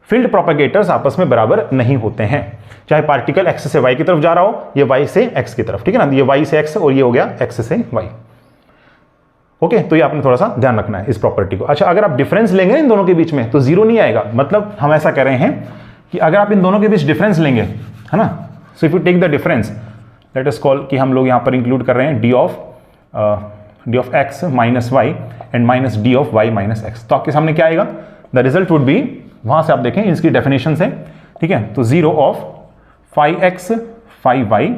Field propagators आपस में बराबर नहीं होते हैं, चाहे पार्टिकल x से y की तरफ जा रहा हो, ये y से x की तरफ, ठीक है ना, ये y से x और ये हो गया x से y। ओके, तो ये आपने थोड़ा सा ध्यान रखना है इस प्रॉपर्टी को। अच्छा, अगर आप डिफरेंस लेंगे इन दोनों के बीच में तो 0 नहीं आएगा, मतलब हम ऐसा कह रहे हैं कि अगर आप इन दोनों के बीच डिफरेंस लेंगे, है ना, so if you take the difference, let us call कि हम लोग यहां पर इंक्लूड कर रहे हैं d of x minus y and minus d of y minus x, तो आपके सामने क्या आएगा? द रिजल्ट वुड बी, वहां से आप देखें इसकी डेफिनेशन से, ठीक है, तो 0 of 5x 5y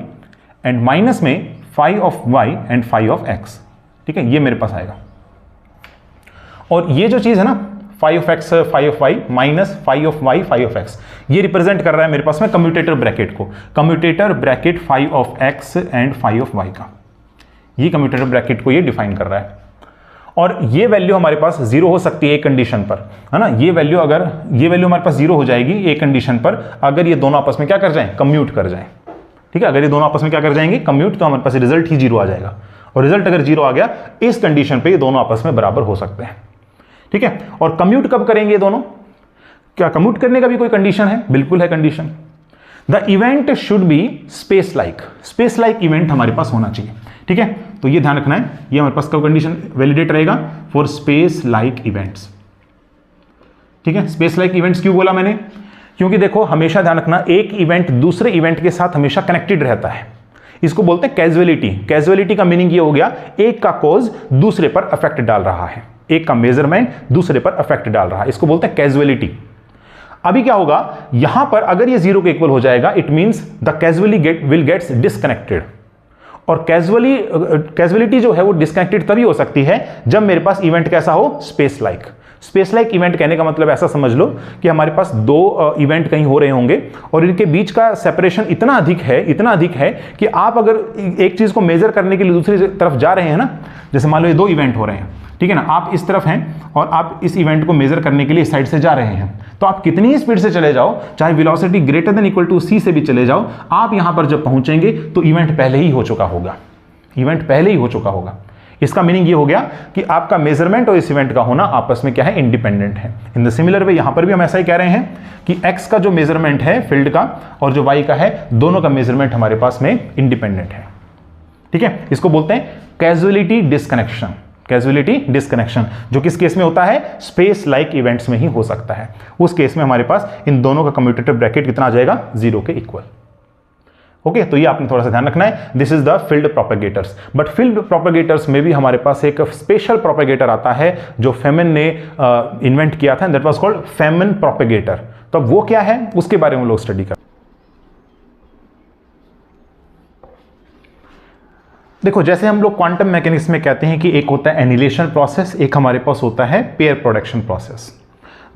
and minus में 5 of y and 5 of x, ठीक है, ये मेरे पास आएगा। और ये जो चीज है ना 5 of x 5 of y minus 5 of y 5 of x, ये रिप्रेजेंट कर रहा है मेरे पास में कम्यूटेटर ब्रैकेट को, commutator bracket 5 of x and 5 of y का, ये कम्यूटेटर ब्रैकेट को ये डिफाइन कर रहा है। और ये वैल्यू हमारे पास 0 हो सकती है एक कंडीशन पर, है ना, ये वैल्यू हमारे पास 0 हो जाएगी एक कंडीशन पर, अगर ये दोनों आपस में क्या कर जाएं? कम्यूट कर जाएं, ठीक है। अगर ये दोनों आपस में क्या कर जाएंगे? कम्यूट, तो हमारे पास रिजल्ट ही 0 आ जाएगा। और रिजल्ट अगर 0 आ गया इस कंडीशन पे ये दोनों आपस में बराबर हो सकते हैं, ठीक है। और कम्यूट कब करेंगे ये दोनों? क्या कम्यूट करने का भी कोई कंडीशन है? बिल्कुल है condition. The event should be space like event हमारे पास होना चाहिए, ठीक है। तो ये ध्यान रखना है, ये हमारे पास कब कंडीशन वैलिडेट रहेगा? फॉर स्पेस लाइक इवेंट्स, ठीक है। स्पेस लाइक इवेंट्स क्यों बोला मैंने? क्योंकि देखो हमेशा ध्यान रखना, एक इवेंट दूसरे इवेंट के साथ हमेशा कनेक्टेड रहता है, इसको बोलते हैं कैजुअलिटी। कैजुअलिटी का मीनिंग ये हो गया, एक का कॉज दूसरे पर अफेक्ट डाल रहा है, एक का मेजरमेंट दूसरे पर अफेक्ट डाल रहा है, इसको बोलते हैं कैजुअलिटी। अभी क्या होगा, यहां पर अगर ये 0 के इक्वल हो जाएगा, it means the casually will gets disconnected. और कैजुअलिटी जो है वो डिस्कनेक्टेड तभी हो सकती है जब मेरे पास इवेंट कैसा हो? स्पेस लाइक इवेंट कहने का मतलब ऐसा समझ लो कि हमारे पास 2 इवेंट कहीं हो रहे होंगे और इनके बीच का सेपरेशन इतना अधिक है कि आप अगर एक चीज को मेजर करने के लिए दूसरी तरफ जा रहे हैं ना, जैसे मान लो ये 2 इवेंट हो रहे हैं, ठीक है ना, आप इस तरफ हैं और आप इस इवेंट को मेजर करने के लिए इस साइड से जा रहे हैं, तो आप कितनी ही स्पीड से चले जाओ, चाहे velocity greater than equal to c से भी चले जाओ, आप यहां पर जब पहुंचेंगे तो इवेंट पहले ही हो चुका होगा, इवेंट पहले ही हो चुका होगा। इसका मीनिंग ये हो गया कि आपका मेजरमेंट और इस इवेंट का होना आपस में क्या है, इंडिपेंडेंट है। इन द सिमिलर वे यहां पर भी हम ऐसा ही कह रहे हैं कि x का जो मेजरमेंट है फील्ड का और जो y का है, दोनों का मेजरमेंट हमारे पास में इंडिपेंडेंट है। ठीक है, इसको बोलते हैं कैजुअलिटी डिस्कनेक्शन। कैजुअलिटी डिस्कनेक्शन जो किस केस में होता है, स्पेस लाइक इवेंट्स में ही हो सकता है। उस केस में हमारे पास इन दोनों का कम्यूटेटिव ब्रैकेट कितना आ जाएगा, 0 के इक्वल। ओके, तो ये आपने थोड़ा सा ध्यान रखना है। This is the field propagators. But field propagators में भी हमारे पास एक स्पेशल प्रोपेगेटर आता है जो फेमन ने इन्वेंट किया था, that was called Feynman propagator. तो अब वो क्या है, उसके बारे में लोग स्टडी कर। देखो, जैसे हम लोग क्वांटम मैकेनिक्स में कहते हैं कि एक होता है एनिलेशन प्रोसेस, एक हमारे पास होता है पेयर प्रोडक्शन प्रोसेस।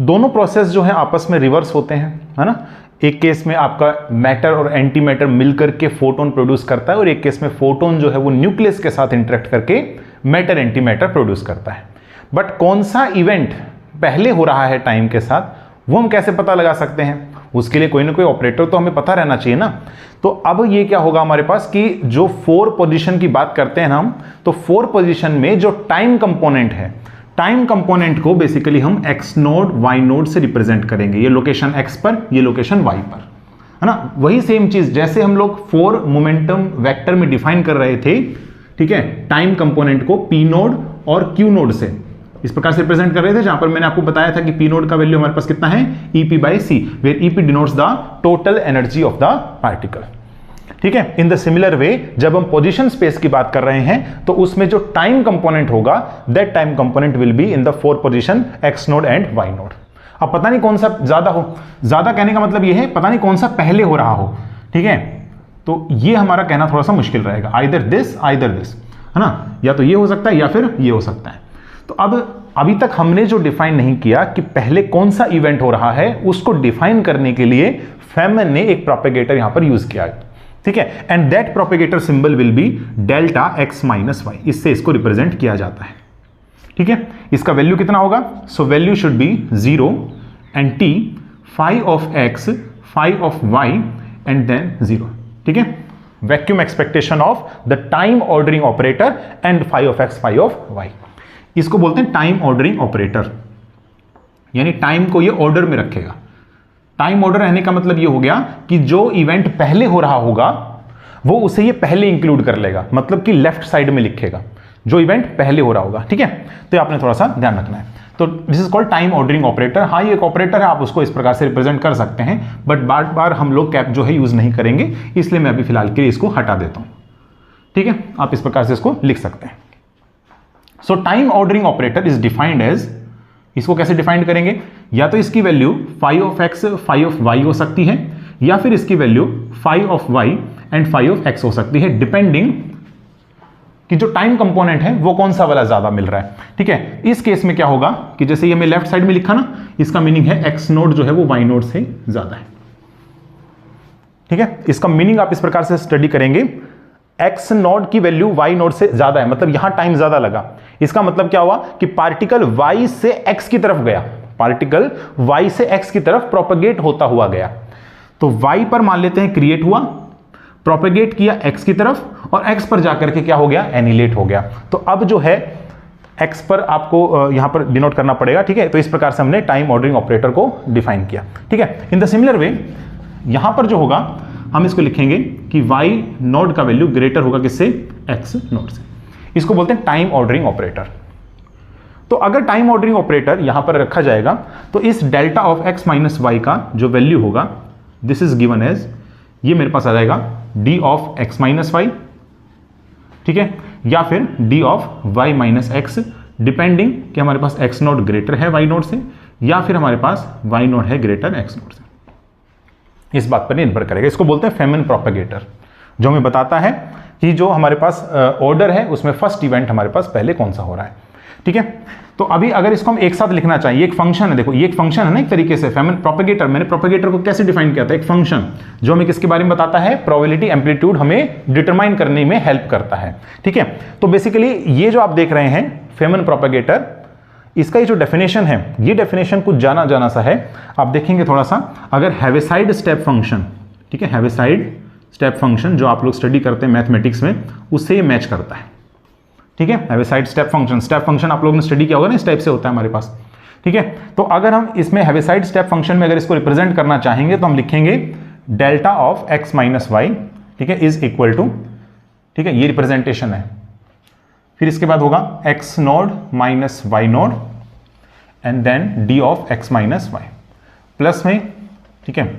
दोनों प्रोसेस जो है आपस में रिवर्स होते हैं, है ना। एक केस में आपका मैटर और एंटी मैटर मिलकर के फोटोन प्रोड्यूस करता है और एक केस में फोटोन जो है वो न्यूक्लियस के साथ इंटरेक्ट करके मैटर एंटी मैटर प्रोड्यूस करता है। बट कौन सा इवेंट पहले हो रहा है टाइम के साथ, वो हम कैसे पता लगा सकते हैं, उसके लिए कोई ना कोई ऑपरेटर तो हमें पता रहना चाहिए ना। तो अब ये क्या होगा हमारे पास कि जो 4 पोजीशन की बात करते हैं हम, तो 4 पोजीशन में जो टाइम कंपोनेंट है, टाइम कंपोनेंट को बेसिकली हम x नोड y नोड से रिप्रेजेंट करेंगे। ये लोकेशन x पर, ये लोकेशन y पर, है ना। वही सेम चीज जैसे हम लोग 4 मोमेंटम वेक्टर में डिफाइन कर रहे थे, ठीक है, टाइम कंपोनेंट को p नोड और q नोड से इस प्रकार से रिप्रेजेंट कर रहे थे, जहां पर मैंने आपको बताया था कि p नोड का वैल्यू हमारे पास कितना है, EP/c, where EP denotes the total energy of the particle. ठीक है, इन द सिमिलर वे जब हम पोजीशन स्पेस की बात कर रहे हैं तो उसमें जो टाइम कंपोनेंट होगा, that time component will be in the 4 position x naught and y node. अब पता नहीं कौन सा ज्यादा हो, ज्यादा कहने का मतलब यह है पता नहीं कौन सा पहले हो रहा हो, ठीक है। तो ये हमारा कहना थोड़ा सा मुश्किल रहेगा, आइदर दिस है ना, या तो ये हो सकता है या फिर ये हो सकता है। तो अब अभी तक हमने जो डिफाइन नहीं किया कि पहले कौन सा इवेंट हो रहा है, उसको डिफाइन करने के लिए फेमन ने एक प्रोपेगेटर यहां पर यूज किया, ठीक है। And that propagator symbol will be delta x minus y, इससे इसको रिप्रेजेंट किया जाता है, ठीक है। इसका वैल्यू कितना होगा, so value should be 0 and t phi of x phi of y and then 0, ठीक है। Vacuum expectation of the time ordering operator and phi of x phi of y, इसको बोलते हैं टाइम ऑर्डरिंग ऑपरेटर, यानी time को ये order में रखेगा। टाइम ऑर्डर रहने का मतलब ये हो गया कि जो इवेंट पहले हो रहा होगा वो उसे ये पहले इंक्लूड कर लेगा, मतलब कि लेफ्ट साइड में लिखेगा जो इवेंट पहले हो रहा होगा, ठीक है। तो आपने थोड़ा सा ध्यान रखना है। तो this is called time ordering operator. हाँ, ये एक ऑपरेटर है, आप उसको इस प्रकार से रिप्रेजेंट कर सकते हैं, बट बार बार हम लोग कैप जो है यूज नहीं करेंगे, इसलिए मैं अभी फिलहाल के लिए इसको हटा देता हूं, ठीक है। आप इस प्रकार से इसको लिख सकते हैं। So time ordering operator is defined as, इसको कैसे डिफाइन करेंगे, या तो इसकी value phi of x phi of y हो सकती है, या फिर इसकी value phi of y and phi of x हो सकती है, डिपेंडिंग कि जो टाइम कंपोनेंट है वो कौन सा वाला ज्यादा मिल रहा है, ठीक है। इस केस में क्या होगा कि जैसे ये मैं लेफ्ट साइड में लिखा ना, इसका मीनिंग है x नोड जो है वो y नोड से ज्यादा है, ठीक है। इसका मीनिंग आप इस प्रकार से स्टडी करेंगे, x नोड की वैल्यू y नोड से ज्यादा है, मतलब यहां टाइम ज्यादा लगा। इसका मतलब क्या हुआ कि पार्टिकल y से x की तरफ गया, पार्टिकल y से x की तरफ प्रोपेगेट होता हुआ गया। तो y पर मान लेते हैं क्रिएट हुआ, प्रोपेगेट किया x की तरफ, और x पर जाकर के क्या हो गया, एनिलेट हो गया। तो अब जो है x पर आपको यहां पर डिनोट करना पड़ेगा, ठीक है। तो इस प्रकार से हमने टाइम ऑर्डरिंग ऑपरेटर को डिफाइन किया, ठीक है। इन द सिमिलर वे यहां पर जो होगा हम इसको लिखेंगे कि y नोड का वैल्यू ग्रेटर होगा किससे, x नोड से। इसको बोलते हैं टाइम ऑर्डरिंग ऑपरेटर। तो अगर टाइम ऑर्डरिंग ऑपरेटर यहां पर रखा जाएगा तो इस delta of x minus y का जो वैल्यू होगा, दिस इज गिवन एज, ये मेरे पास आ जाएगा d of x minus y, ठीक है, या फिर d of y minus x, depending कि हमारे पास x नोड ग्रेटर है y नोड से, या फिर हमारे पास y नोड है ग्रेटर x नोड से, इस बात पर निर्भर करेगा। इसको बोलते हैं फेमन प्रोपेगेटर, जो हमें बताता है कि जो हमारे पास ऑर्डर है उसमें फर्स्ट इवेंट हमारे पास पहले कौन सा हो रहा है। ठीक है, तो अभी अगर इसको हम एक साथ लिखना चाहिए, एक फंक्शन है, देखो ये एक फंक्शन है ना एक तरीके से, फेमिन प्रोपेगेटर, मैंने प्रोपेगेटर को कैसे डिफाइन किया था, एक फंक्शन जो हमें किसके बारे में बताता है, प्रोबेबिलिटी एम्पलीट्यूड हमें डिटरमाइन करने में हेल्प करता है। ठीक है, तो बेसिकली ये जो आप देख रहे हैं फेमिन प्रोपेगेटर, इसका ये जो डेफिनेशन है, ये डेफिनेशन कुछ जाना सा है, आप देखेंगे थोड़ा सा, अगर हेविसाइड स्टेप फंक्शन, ठीक है, हेविसाइड स्टेप फंक्शन जो आप लोग स्टडी करते हैं मैथमेटिक्स में, उससे ये मैच करता है। ठीक है, हेविसाइड स्टेप फंक्शन आप लोगों ने स्टडी किया होगा ना, इस टाइप से होता है हमारे पास। ठीक है, तो अगर हम इसमें हेविसाइड स्टेप फंक्शन में अगर इसको रिप्रेजेंट करना चाहेंगे तो हम लिखेंगे delta of x minus y, ठीक है, इज इक्वल टू, ठीक है, ये रिप्रेजेंटेशन है। फिर इसके बाद होगा x naught minus y naught and then d of x minus y plus में, ठीक है,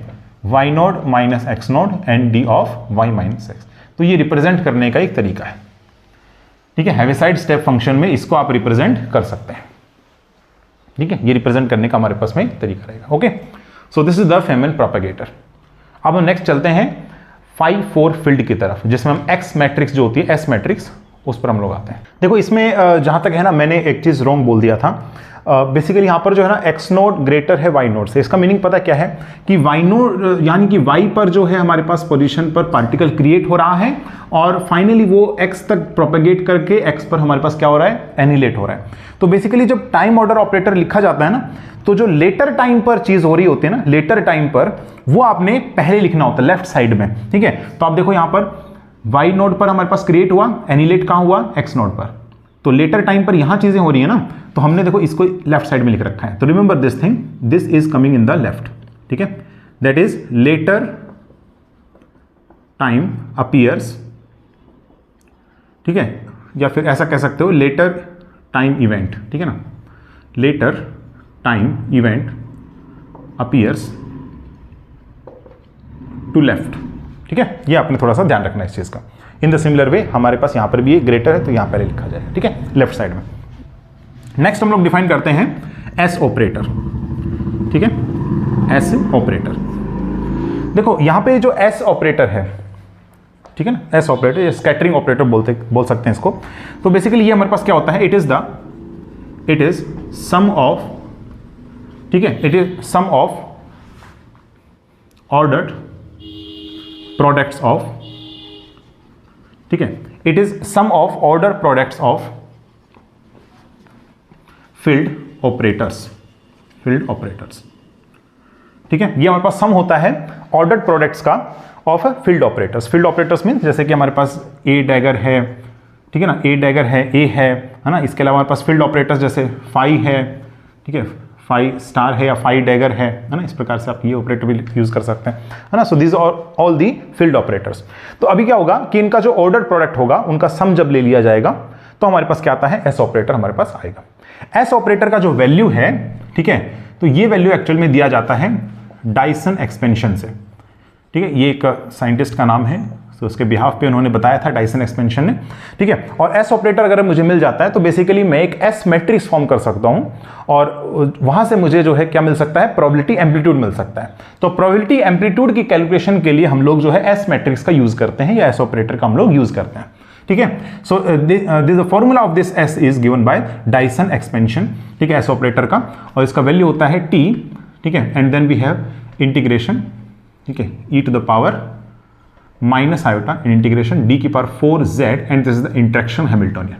y naught minus x naught and d of y minus x। तो ये रिप्रेजेंट करने का एक तरीका है। ठीक है, हेविसाइड स्टेप फंक्शन में इसको आप रिप्रेजेंट कर सकते हैं। ठीक है, ये रिप्रेजेंट करने का हमारे पास में तरीका रहेगा। Okay, so this is the Feynman propagator. अब हम नेक्स्ट चलते हैं 5-4 फील्ड की तरफ, जिसमें हम एक्स मैट्रिक्स जो होती है, एस मैट्रिक्स, उस पर हम लोग आते हैं। देखो इसमें जहां तक है ना, मैंने एक चीज रॉन्ग बोल दिया था। बेसिकली यहां पर जो है ना, एक्स नोड ग्रेटर है वाई नोड से। इसका मीनिंग पता क्या है कि वाई नोड यानी कि वाई पर जो है हमारे पास पोजीशन पर पार्टिकल क्रिएट हो रहा है और फाइनली वो एक्स तक प्रोपेगेट करके एक्स पर हमारे पास क्या हो रहा है, एनिलेट हो रहा है। तो बेसिकली जब टाइम ऑर्डर ऑपरेटर लिखा जाता है ना, तो जो लेटर टाइम पर चीज हो रही होती है ना, लेटर टाइम पर, वो आपने पहले लिखना होता है लेफ्ट साइड में। ठीक है, तो आप देखो यहां पर वाई नोड पर हमारे पास क्रिएट हुआ, एनिलेट कहां हुआ, एक्स नोड पर। तो लेटर टाइम पर यहां चीजें हो रही है ना, तो हमने देखो इसको लेफ्ट साइड में लिख रखा है। तो remember this thing, this is coming in the left. ठीक है, that is later time appears, ठीक है, या फिर ऐसा कह सकते हो लेटर टाइम इवेंट। ठीक है ना, later time event appears to left. ठीक है, ये आपने थोड़ा सा ध्यान रखना है इस चीज का। इन द सिमिलर वे हमारे पास यहां पर भी एक ग्रेटर है, तो यहां पर लिखा जाएगा। ठीक है, लेफ्ट साइड में। नेक्स्ट हम लोग डिफाइन करते हैं एस ऑपरेटर। ठीक है, एस ऑपरेटर, देखो यहां पे जो एस ऑपरेटर है, ठीक है ना, एस ऑपरेटर या स्कैटरिंग ऑपरेटर बोल सकते हैं इसको। तो बेसिकली ये हमारे पास क्या होता है, इट इज सम ऑफ, ठीक है, it is sum of ordered products of, ठीक है, it is sum of order products of field operators, field operators. ठीक है, ये हमारे पास सम होता है ऑर्डर्ड प्रोडक्ट्स का of field operators. Field operators mean जैसे कि हमारे पास ए डैगर है, ठीक है ना, ए डैगर है, ए है ना, इसके अलावा हमारे पास फील्ड ऑपरेटर्स जैसे फाई है, ठीक है, फाई स्टार है या फाई डैगर है ना, इस प्रकार से आप ये ऑपरेटर भी यूज कर सकते हैं, है ना। So this are all the field operators. तो अभी क्या होगा कि इनका जो ऑर्डर प्रोडक्ट होगा उनका सम जब ले लिया जाएगा तो हमारे पास क्या आता है, एस ऑपरेटर हमारे पास आएगा। एस ऑपरेटर का जो वैल्यू है, ठीक है, तो ये वैल्यू एक्चुअल में दिया जाता है डायसन एक्सपेंशन से। ठीक है, ये एक साइंटिस्ट का नाम है, तो उसके बिहाफ पे उन्होंने बताया था डायसन एक्सपेंशन ने। ठीक है, और एस ऑपरेटर अगर मुझे मिल जाता है तो बेसिकली मैं एक एस मैट्रिक्स फॉर्म कर सकता हूं और वहां से मुझे जो है क्या मिल सकता है, प्रोबेबिलिटी एम्पलीट्यूड मिल सकता है। तो प्रोबेबिलिटी एम्पलीट्यूड की कैलकुलेशन के लिए हम लोग जो है एस मैट्रिक्स का यूज करते हैं या एस ऑपरेटर का हम लोग यूज करते हैं। ठीक है, so this formula of this S is given by Dyson expansion. ठीक है, एस ऑपरेटर का, और इसका वैल्यू होता है टी। ठीक है, and then we have integration, ठीक है, e to the power minus iota in integration d की power 4z and this is the interaction Hamiltonian.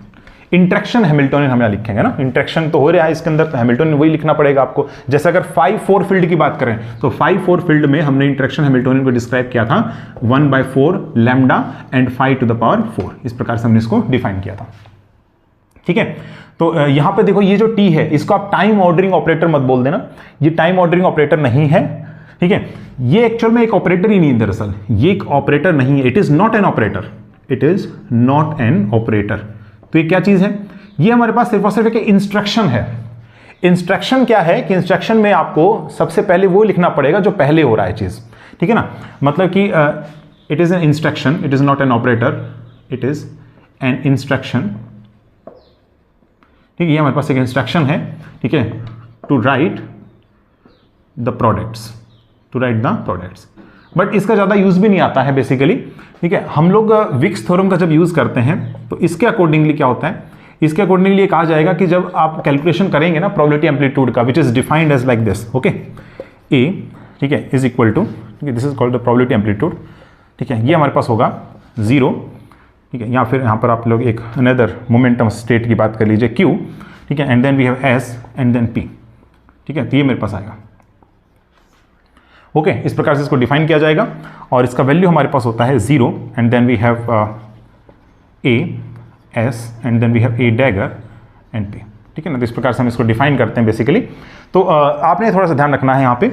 Interaction Hamiltonian हम यहाँ लिखेंगे ना, इंट्रैक्शन तो हो रहा है इसके अंदर, तो हैमिल्टोनियन वही लिखना पड़ेगा आपको। जैसे अगर 5-4 फील्ड की बात करें तो 5-4 फील्ड में हमने इंट्रैक्शन हैमिल्टोनियन को डिस्क्राइब किया था 1/4 lambda and 5 to the power 4, इस प्रकार से हमने इसको डिफाइन किया था। ठीक है, तो यहां पे देखो ये जो टी है इसको आप टाइम ऑर्डरिंग ऑपरेटर मत बोल देना, ये टाइम ऑर्डरिंग ऑपरेटर नहीं है। ठीक है, ये एक्चुअल में एक ऑपरेटर ही नहीं है, दरअसल ये एक ऑपरेटर नहीं है, it is not an operator, it is not an operator. तो ये क्या चीज है, ये हमारे पास सिर्फ और सिर्फ एक इंस्ट्रक्शन है। इंस्ट्रक्शन क्या है कि इंस्ट्रक्शन में आपको सबसे पहले वो लिखना पड़ेगा जो पहले हो रहा है चीज। ठीक है ना, मतलब कि it is an instruction, it is not an operator, it is an instruction. ठीक है, ये हमारे पास एक इंस्ट्रक्शन है, ठीक है, to write the products, to write the products. But इसका ज़्यादा यूज़ भी नहीं आता है बेसिकली। ठीक है, हम लोग विक्स थ्योरम का जब यूज़ करते हैं तो इसके अकॉर्डिंगली क्या होता है, इसके अकॉर्डिंगली कहा जाएगा कि जब आप कैलकुलेशन करेंगे ना प्रोबेबिलिटी एम्पलीट्यूड का, which is defined as like this, okay, a, ठीक है, इज इक्वल टू, ठीक है, this is called the probability amplitude, ठीक है, ये हमारे पास होगा 0, ठीक है, या फिर यहाँ पर आप लोग एक अनदर मोमेंटम स्टेट की बात कर लीजिए Q, ठीक है, and then we have S and then P, ठीक है, तो ये मेरे पास आएगा, ओके, इस प्रकार से इसको डिफाइन किया जाएगा और इसका वैल्यू हमारे पास होता है 0 and then we have A, S and then we have A dagger and P, ठीक है ना। तो इस प्रकार से हम इसको डिफाइन करते हैं बेसिकली। तो आपने थोड़ा सा ध्यान रखना है यहाँ पे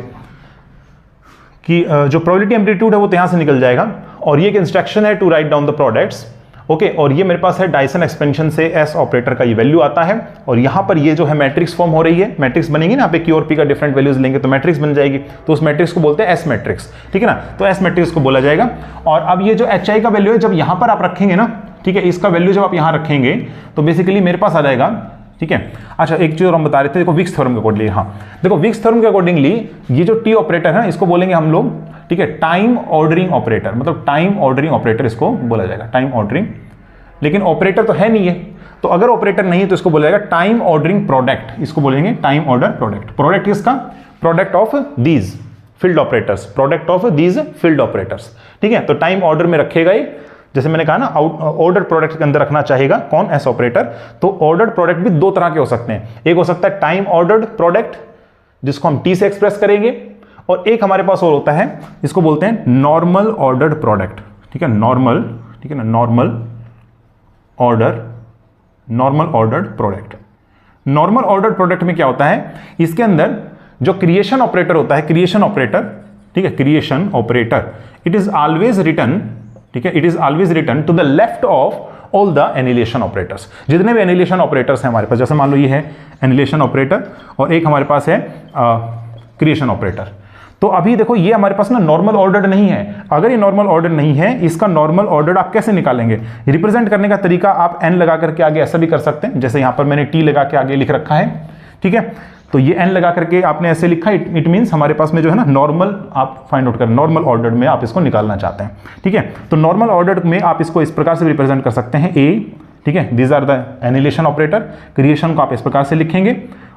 कि जो प्रोबेबिलिटी एम्पलीट्यूड है वो तो यहाँ से निकल जाएगा और ये एक इंस्ट्रक्शन है to write down the products, okay, और ये मेरे पास है डायसन एक्सपेंशन से एस ऑपरेटर का ये वैल्यू आता है और यहाँ पर ये जो है मैट्रिक्स फॉर्म हो रही है, मैट्रिक्स बनेगी ना, यहाँ पे क्यू और पी का डिफरेंट वैल्यूज लेंगे तो मैट्रिक्स बन जाएगी, तो उस मैट्रिक्स को बोलते हैं एस मैट्रिक्स, ठीक है ना। तो एस मैट्रिक्स को बोला जाएगा। और अब ये जो एच आई का वैल्यू है जब यहाँ पर आप रखेंगे ना, ठीक है, इसका वैल्यू जब आप यहाँ रखेंगे तो बेसिकली मेरे पास आ जाएगा, ठीक है। अच्छा, एक चीज और हम बता रहे थे, देखो विक्स थ्योरम के अकॉर्डिंगली, हाँ देखो विक्स थ्योरम के अकॉर्डिंगली ये जो टी ऑपरेटर है इसको बोलेंगे हम लोग, ठीक है, टाइम ऑर्डरिंग ऑपरेटर, मतलब टाइम ऑर्डरिंग ऑपरेटर इसको बोला जाएगा, टाइम ऑर्डरिंग, लेकिन ऑपरेटर तो है नहीं है, तो अगर ऑपरेटर नहीं है तो इसको बोला जाएगा टाइम ऑर्डरिंग प्रोडक्ट, इसको बोलेंगे टाइम ऑर्डर प्रोडक्ट। प्रोडक्ट किसका? Product of these field operators, product of these field operators, ठीक है। तो टाइम ऑर्डर में रखेगा ये, जैसे मैंने कहा ना, ऑर्डर प्रोडक्ट के अंदर रखना चाहेगा कौन? S operator. तो ऑर्डर्ड प्रोडक्ट भी दो तरह के हो सकते हैं, एक हो सकता है टाइम ऑर्डर्ड प्रोडक्ट जिसको हम टी से एक्सप्रेस करेंगे, और एक हमारे पास और होता है, इसको बोलते हैं नॉर्मल ऑर्डर्ड प्रोडक्ट, ठीक है, नॉर्मल, ठीक है ना, normal ordered product. Normal ordered product में क्या होता है, इसके अंदर जो क्रिएशन ऑपरेटर होता है, क्रिएशन ऑपरेटर, ठीक है, creation operator, it is always return, ठीक है, it is always return to the left of all the annihilation operators. जितने भी एनिलेशन ऑपरेटर्स हैं हमारे पास, जैसे मान लो ये है एनिलेशन ऑपरेटर और एक हमारे पास है क्रिएशन ऑपरेटर। तो अभी देखो ये हमारे पास ना नॉर्मल ऑर्डर नहीं है। अगर ये नॉर्मल ऑर्डर नहीं है, इसका नॉर्मल ऑर्डर आप कैसे निकालेंगे? रिप्रेजेंट करने का तरीका आप एन लगा करके आगे ऐसा भी कर सकते हैं, जैसे यहां पर मैंने टी लगा के आगे लिख रखा है, ठीक है। तो ये एन लगा करके आपने ऐसे लिखा, इट मींस हमारे पास में जो है ना नॉर्मल आप फाइंड आउट कर, नॉर्मल ऑर्डर में आप इसको निकालना चाहते हैं, ठीक है। तो नॉर्मल ऑर्डर में आप इसको इस प्रकार से रिप्रेजेंट कर सकते हैं, ए, ठीक है, these are the annihilation operator, creation को आप इस प्रकार से लिखेंगे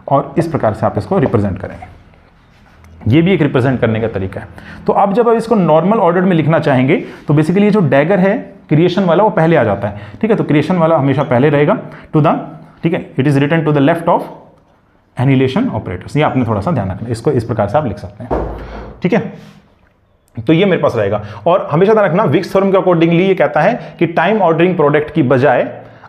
और इस प्रकार से आप इसको रिप्रेजेंट करेंगे। ये भी एक रिप्रेजेंट करने का तरीका है। तो अब जब आप इसको नॉर्मल ऑर्डर में लिखना चाहेंगे तो बेसिकली ये जो डैगर है क्रिएशन वाला वो पहले आ जाता है, ठीक है। तो क्रिएशन वाला हमेशा पहले रहेगा टू द, ठीक है, it is written to the left of annihilation operators. ये आपने थोड़ा सा ध्यान रखना, इसको इस प्रकार से आप लिख सकते हैं, ठीक है। तो ये मेरे पास रहेगा। और हमेशा ध्यान रखना, विक्स थ्योरम के अकॉर्डिंगली ये कहता है कि टाइम ऑर्डरिंग प्रोडक्ट की बजाय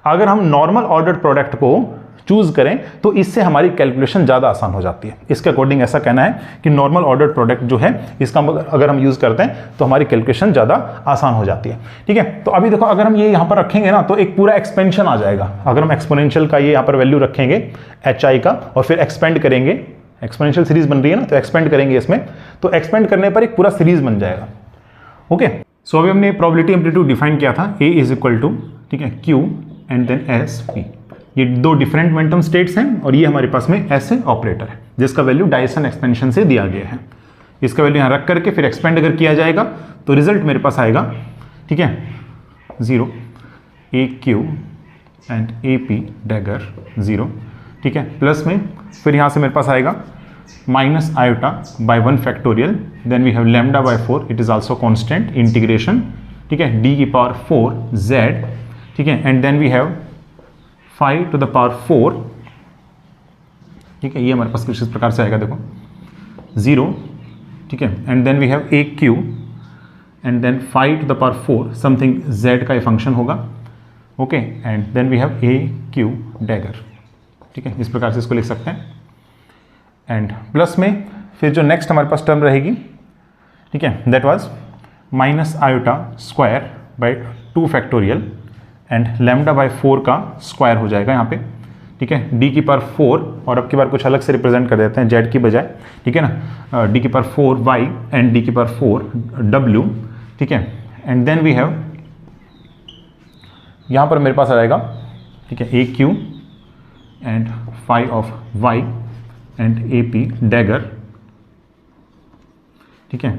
अगर हम नॉर्मल ऑर्डर्ड प्रोडक्ट को चूज करें तो इससे हमारी कैलकुलेशन ज़्यादा आसान हो जाती है। इसके अकॉर्डिंग ऐसा कहना है कि नॉर्मल ऑर्डर्ड प्रोडक्ट जो है इसका अगर हम यूज़ करते हैं तो हमारी कैलकुलेशन ज़्यादा आसान हो जाती है, ठीक है। तो अभी देखो अगर हम ये यहाँ पर रखेंगे ना तो एक पूरा एक्सपेंशन आ जाएगा। अगर हम एक्सपोनेंशियल का ये यहाँ पर वैल्यू रखेंगे एच आई का और फिर एक्सपेंड करेंगे, एक्सपोनेंशियल सीरीज बन रही है ना, तो एक्सपेंड करेंगे इसमें, तो एक्सपेंड करने पर एक पूरा सीरीज बन जाएगा, ओके। सो अभी हमने प्रोबेबिलिटी एम्पलीट्यूड डिफाइन किया था, ए इज इक्वल टू, ठीक है, Q and then S P. ये दो डिफरेंट मोमेंटम स्टेट्स हैं और ये हमारे पास में एस ऑपरेटर है जिसका वैल्यू डायसन एक्सपेंशन से दिया गया है। इसका वैल्यू यहाँ रख करके फिर एक्सपेंड अगर किया जाएगा तो रिजल्ट मेरे पास आएगा, ठीक है, 0 a Q and a P dagger 0, ठीक है, प्लस में फिर यहाँ से मेरे पास आएगा minus iota by 1 factorial, then we have lambda by 4, it is also constant integration, ठीक है, डी की पावर 4 जेड, ठीक है, and then we have 5 to the power 4, ठीक है, ये हमारे पास कुछ इस प्रकार से आएगा, देखो 0, ठीक है, and then we have A Q and then 5 to the power 4 something z का ये फंक्शन होगा, okay, and then we have A Q dagger, ठीक है, इस प्रकार से इसको लिख सकते हैं। एंड प्लस में फिर जो नेक्स्ट हमारे पास टर्म रहेगी, ठीक है, that was minus iota square by 2 factorial and lambda by 4 का स्क्वायर हो जाएगा यहाँ पे, ठीक है, डी की पावर 4 और अब की बार कुछ अलग से रिप्रेजेंट कर देते हैं जेड की बजाय, ठीक है ना, डी की पावर 4 वाई एंड डी की पावर 4 डब्ल्यू, ठीक है, एंड देन वी हैव यहाँ पर मेरे पास आ जाएगा, ठीक है, a Q and 5 of y and a P dagger, ठीक है,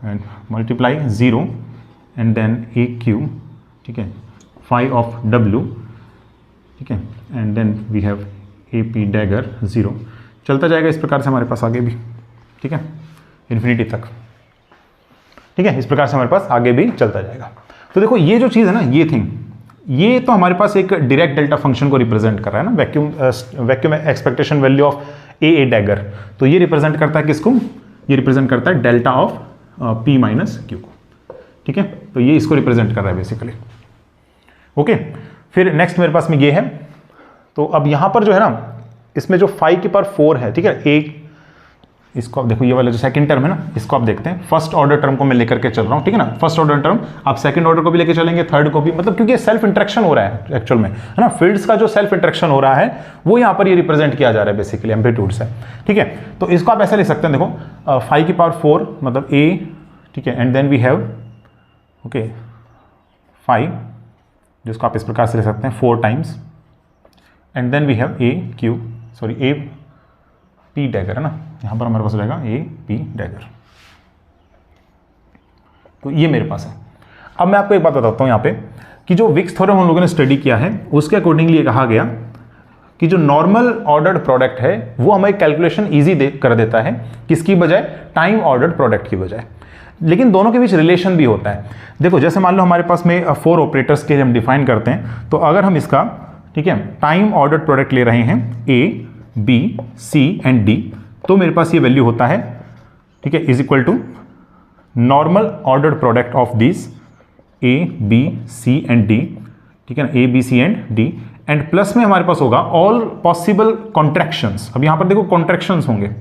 and multiply 0 and then a q, ठीक है, 5 ऑफ W, ठीक है, and then we have A P dagger 0, चलता जाएगा इस प्रकार से हमारे पास आगे भी, ठीक है, इन्फिनिटी तक, ठीक है, इस प्रकार से हमारे पास आगे भी चलता जाएगा। तो देखो ये जो चीज़ है ना, ये थिंग, ये तो हमारे पास एक डायरेक्ट डेल्टा फंक्शन को रिप्रेजेंट कर रहा है ना, vacuum expectation value of A dagger, तो ये रिप्रेजेंट करता है किसको, ये रिप्रेजेंट करता है delta of P minus Q को, ठीक है, तो ये इसको रिप्रेजेंट कर रहा है बेसिकली। ओके, फिर नेक्स्ट मेरे पास में ये है, तो अब यहां पर जो है ना, इसमें जो 5 की पावर 4 है, ठीक है, एक इसको आप देखो, ये वाला जो सेकंड टर्म है ना, इसको आप देखते हैं, फर्स्ट ऑर्डर टर्म को मैं लेकर के चल रहा हूं, ठीक है ना, फर्स्ट ऑर्डर टर्म आप सेकंड ऑर्डर को भी लेकर चलेंगे, थर्ड को भी, मतलब क्योंकि सेल्फ इंटरेक्शन हो रहा है एक्चुअल में, है ना, फील्ड्स का जो सेल्फ इंटरेक्शन हो रहा है वो यहां पर ये रिप्रेजेंट किया जा रहा है बेसिकली एम्पलीट्यूड से, ठीक है। तो इसको आप ऐसे लिख सकते हैं, देखो 5 की पावर 4 मतलब ए, ठीक है, and then we have okay 5, जिसको आप इस प्रकार से लिख सकते हैं 4 times, and then we have A P dagger, है ना, यहां पर हमारे पास हो जाएगा ए पी डैगर, तो ये मेरे पास है। अब मैं आपको एक बात बताता हूं यहां पे कि जो विक्स थ्योरम हम लोगों ने स्टडी किया है उसके अकॉर्डिंगली ये कहा गया कि जो नॉर्मल ऑर्डर्ड प्रोडक्ट है वो हमें कैलकुलेशन ईजी कर देता है, किसकी बजाय, टाइम ऑर्डर्ड प्रोडक्ट की बजाय, लेकिन दोनों के बीच रिलेशन भी होता है। देखो जैसे मान लो हमारे पास में 4 ऑपरेटर्स के हम डिफाइन करते हैं, तो अगर हम इसका, ठीक है, टाइम ऑर्डर्ड प्रोडक्ट ले रहे हैं A B C and D, तो मेरे पास ये वैल्यू होता है, ठीक है, is equal to normal ordered product of this A B C and D, ठीक है ना, A B C and D, and plus में हमारे पास होगा ऑल पॉसिबल कॉन्ट्रैक्शंस। अब यहां पर देखो कॉन्ट्रैक्शंस होंगे,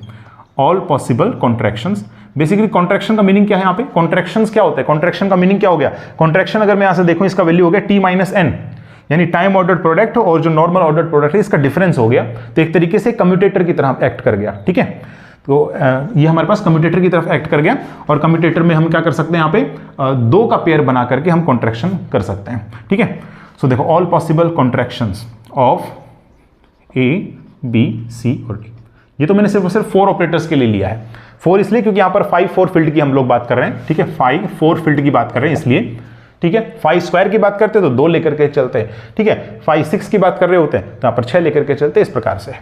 all possible contractions. Basically contraction का मीनिंग क्या है, यहां पे कॉन्ट्रैक्शंस क्या होता है, कॉन्ट्रैक्शन का मीनिंग क्या हो गया, कॉन्ट्रैक्शन अगर मैं यहां से देखूं इसका वैल्यू हो गया टी माइनस एन, यानी टाइम ऑर्डर्ड प्रोडक्ट और जो नॉर्मल ऑर्डर्ड प्रोडक्ट है इसका डिफरेंस हो गया, तो एक तरीके से कम्यूटेटर की तरह एक्ट कर गया, ठीक है। तो ये हमारे पास कम्यूटेटर की तरफ एक्ट कर गया, और कम्यूटेटर में हम क्या कर सकते हैं, यहाँ पे 2 का पेयर बना करके हम कॉन्ट्रैक्शन कर सकते हैं, ठीक है। सो देखो all possible contractions of A B C और डी, ये तो मैंने सिर्फ 4 ऑपरेटर्स के लिए लिया है, 4 इसलिए क्योंकि यहाँ पर 5-4 फील्ड की हम लोग बात कर रहे हैं, ठीक है, 5-4 फील्ड की बात कर रहे हैं इसलिए, ठीक है। 5 स्क्वायर की बात करते तो 2 लेकर के चलते हैं, ठीक है, 5-6 की बात कर रहे होते हैं तो यहाँ पर 6 लेकर के चलते, इस प्रकार से।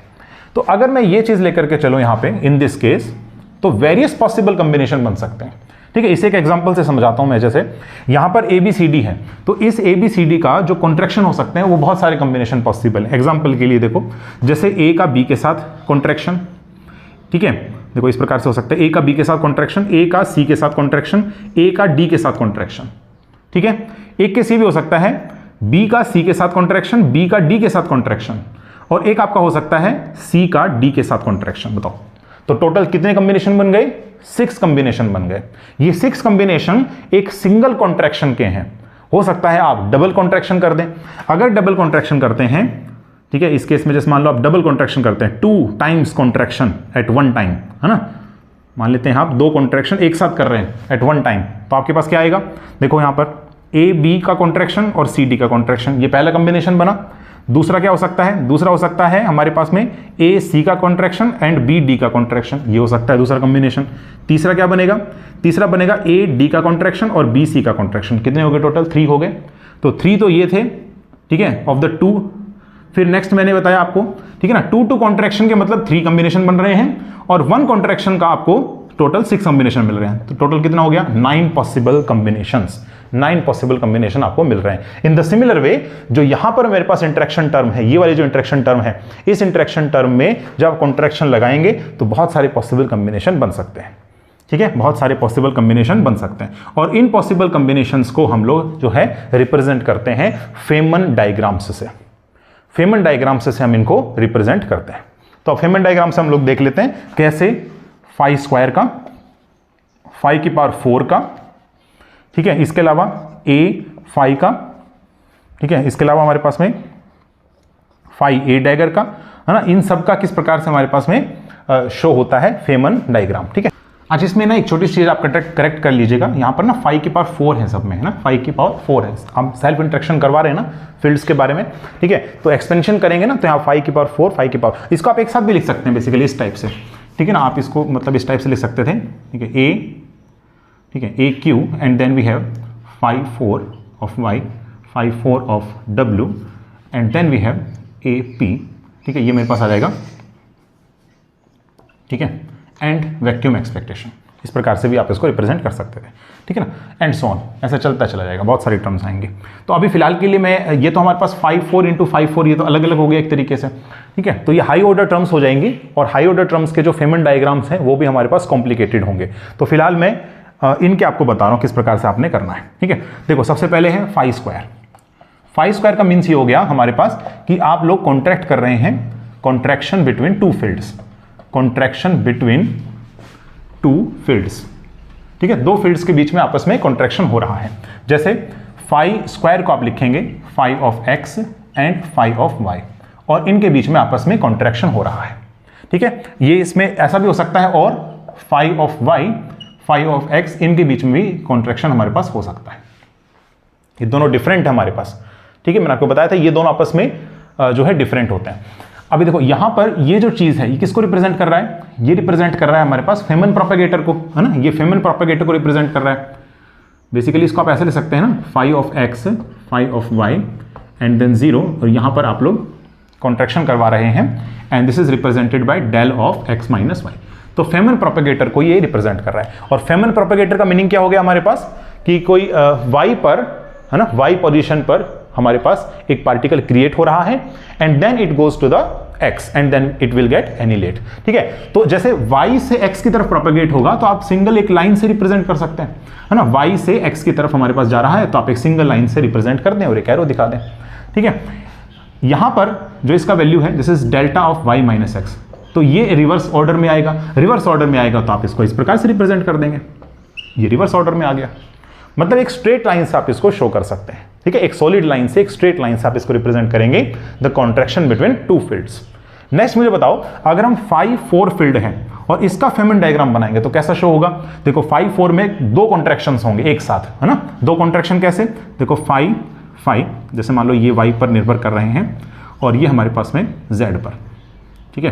तो अगर मैं ये चीज लेकर के चलूं यहाँ पे इन दिस केस, तो वेरियस पॉसिबल कॉम्बिनेशन बन सकते हैं, ठीक है। इसे एक एग्जांपल से समझाता हूं मैं, जैसे यहां पर ABCD है, तो इस ABCD का जो कॉन्ट्रैक्शन हो सकते हैं वो बहुत सारे कॉम्बिनेशन पॉसिबल है। एग्जांपल के लिए देखो, जैसे A का B के साथ कॉन्ट्रैक्शन, ठीक है, देखो इस प्रकार से हो सकता है, A का B के साथ कॉन्ट्रैक्शन, A का C के साथ कॉन्ट्रैक्शन, A का D के साथ कॉन्ट्रैक्शन, ठीक है। एक के C भी हो सकता है, B का C के साथ कॉन्ट्रैक्शन, B का D के साथ कॉन्ट्रैक्शन, और एक आपका हो सकता है C का D के साथ कॉन्ट्रैक्शन। बताओ तो टोटल कितने कॉम्बिनेशन बन गए, 6 कॉम्बिनेशन बन गए। ये 6 कॉम्बिनेशन एक सिंगल कॉन्ट्रैक्शन के हैं। हो सकता है आप डबल कॉन्ट्रैक्शन कर दें, अगर डबल कॉन्ट्रैक्शन करते हैं, ठीक है, इस केस में जैसे मान लो आप डबल कॉन्ट्रैक्शन करते हैं, 2 टाइम्स कॉन्ट्रैक्शन एट 1 टाइम, है ना, मान लेते हैं आप 2 कॉन्ट्रैक्शन एक साथ कर रहे हैं एट 1 टाइम, तो आपके पास क्या आएगा, देखो यहां पर ए बी का कॉन्ट्रैक्शन और सी डी का कॉन्ट्रैक्शन, ये पहला कॉम्बिनेशन बना। दूसरा क्या हो सकता है, दूसरा हो सकता है हमारे पास में ए सी का कॉन्ट्रैक्शन एंड बी डी का कॉन्ट्रैक्शन, ये हो सकता है दूसरा कॉम्बिनेशन। तीसरा क्या बनेगा, तीसरा बनेगा ए डी का कॉन्ट्रैक्शन और बी सी का कॉन्ट्रैक्शन। कितने हो गए टोटल, 3 हो गए। तो 3 तो ये थे, ठीक है, ऑफ द 2। फिर नेक्स्ट मैंने बताया आपको, ठीक है ना, 2 कॉन्ट्रैक्शन के मतलब 3 कॉम्बिनेशन बन रहे हैं, और 1 कॉन्ट्रैक्शन का आपको टोटल 6 कॉम्बिनेशन मिल रहे हैं। तो टोटल कितना हो गया, 9 पॉसिबल कॉम्बिनेशंस, 9 पॉसिबल कॉम्बिनेशन आपको मिल रहे हैं। इन द सिमिलर वे, जो यहां पर मेरे पास इंटरेक्शन टर्म है, ये वाली जो इंटरेक्शन टर्म है, इस इंटरेक्शन टर्म में जब आप कॉन्ट्रैक्शन लगाएंगे तो बहुत सारे पॉसिबल कॉम्बिनेशन बन सकते हैं, ठीक है, बहुत सारे पॉसिबल कॉम्बिनेशन बन सकते हैं। और इन पॉसिबल कॉम्बिनेशंस को हम लोग जो है रिप्रेजेंट करते हैं फेमन डायग्राम्स से। फेमन डायग्राम्स से हम इनको रिप्रेजेंट करते हैं। तो फेमन डायग्राम से हम लोग देख लेते हैं कैसे, 5 स्क्वायर का, 5 की पावर 4 का, ठीक है, इसके अलावा a 5 का, ठीक है, इसके अलावा हमारे पास में 5 a डैगर का, है ना, इन सब का किस प्रकार से हमारे पास में शो होता है फेमन डायग्राम, ठीक है। आज इसमें ना एक छोटी सी चीज आप करेक्ट कर लीजिएगा, यहां पर ना 5 की पावर 4 है सब में, है ना, 5 की पावर 4 है। हम सेल्फ इंटरेक्शन करवा रहे हैं ना फील्ड्स के बारे में, ठीक है, तो एक्सपेंशन करेंगे ना, तो यहाँ 5 की पावर 4, 5 की पावर, इसको आप एक साथ भी लिख सकते हैं बेसिकली इस टाइप से, ठीक है ना, आप इसको मतलब इस टाइप से लिख सकते थे, ठीक है, a, ठीक है, a Q and then we have 5 4 of y, 5 4 of w, and then we have A P, ठीक है, ये मेरे पास आ जाएगा, ठीक है, एंड वैक्यूम एक्सपेक्टेशन, इस प्रकार से भी आप इसको रिप्रेजेंट कर सकते थे, ठीक है ना, एंड सो ऑन, ऐसा चलता चला जाएगा, बहुत सारी टर्म्स आएंगे। तो अभी फिलहाल के लिए मैं, ये तो हमारे पास 5 4 × 5 4, ये तो अलग अलग हो गया एक तरीके से, ठीक है, तो ये हाई ऑर्डर टर्म्स हो जाएंगी, और हाई ऑर्डर टर्म्स के जो फेमन डायग्राम्स हैं वो भी हमारे पास कॉम्प्लिकेटेड होंगे। तो फिलहाल मैं इनके आपको बता रहा हूँ किस प्रकार से आपने करना है, ठीक है। देखो सबसे पहले है फाई स्क्वायर। फाई स्क्वायर का मीन्स ये हो गया हमारे पास कि आप लोग कॉन्ट्रैक्ट कर रहे हैं contraction between two fields, contraction between two fields, ठीक है, दो फील्ड्स के बीच में आपस में कॉन्ट्रैक्शन हो रहा है। जैसे फाई स्क्वायर को आप लिखेंगे phi of x and phi of y, और इनके बीच में आपस में कॉन्ट्रैक्शन हो रहा है, ठीक है। ये इसमें ऐसा भी हो सकता है, और phi of y phi of x, इनके बीच में भी कॉन्ट्रैक्शन हमारे पास हो सकता है। ये दोनों डिफरेंट है हमारे पास, ठीक है, मैंने आपको बताया था ये दोनों आपस में जो है डिफरेंट होते हैं। अभी देखो यहां पर ये जो चीज है ये किसको रिप्रेजेंट कर रहा है, ये रिप्रेजेंट कर रहा है हमारे पास फेमन प्रोपेगेटर को, है ना, ये फेमन प्रोपेगेटर को रिप्रेजेंट कर रहा है। बेसिकली इसको आप ऐसे ले सकते हैं ना, phi of x phi of y and then 0, और यहां पर आप लोग कॉन्ट्रैक्शन करवा रहे हैं, and this is represented by del of x minus y. तो फेमन प्रोपेगेटर को ये रिप्रेजेंट कर रहा है, और फेमन प्रोपेगेटर का मीनिंग क्या हो गया हमारे पास कि कोई वाई पर, है ना, वाई पोजीशन पर हमारे पास एक पार्टिकल क्रिएट हो रहा है, and then it goes to the x and then it will get annihilate, ठीक है। तो जैसे वाई से एक्स की तरफ प्रोपेगेट होगा तो आप सिंगल एक लाइन से रिप्रेजेंट कर सकते हैं, है ना, वाई से एक्स की तरफ हमारे पास जा रहा है तो आप एक सिंगल लाइन से रिप्रेजेंट कर दें और एक एरो दिखा दें, ठीक है। यहां पर जो इसका वैल्यू है this is delta of y minus x, तो ये रिवर्स ऑर्डर में आएगा, रिवर्स ऑर्डर में आएगा तो आप इसको इस प्रकार से रिप्रेजेंट कर देंगे, ये रिवर्स ऑर्डर में आ गया, मतलब एक स्ट्रेट लाइन से आप इसको शो कर सकते हैं, ठीक है, एक सॉलिड लाइन से, एक स्ट्रेट लाइन से आप इसको रिप्रेजेंट करेंगे the contraction between two fields. Next मुझे बताओ, अगर हम 5 4 फील्ड है और इसका फेमन डायग्राम बनाएंगे तो कैसा शो होगा। देखो 5 4 में दो कॉन्ट्रैक्शंस होंगे एक साथ, है ना, दो कॉन्ट्रैक्शन कैसे, देखो 5 5, जैसे मान लो ये y पर निर्भर कर रहे हैं और ये हमारे पास में z पर, ठीक है,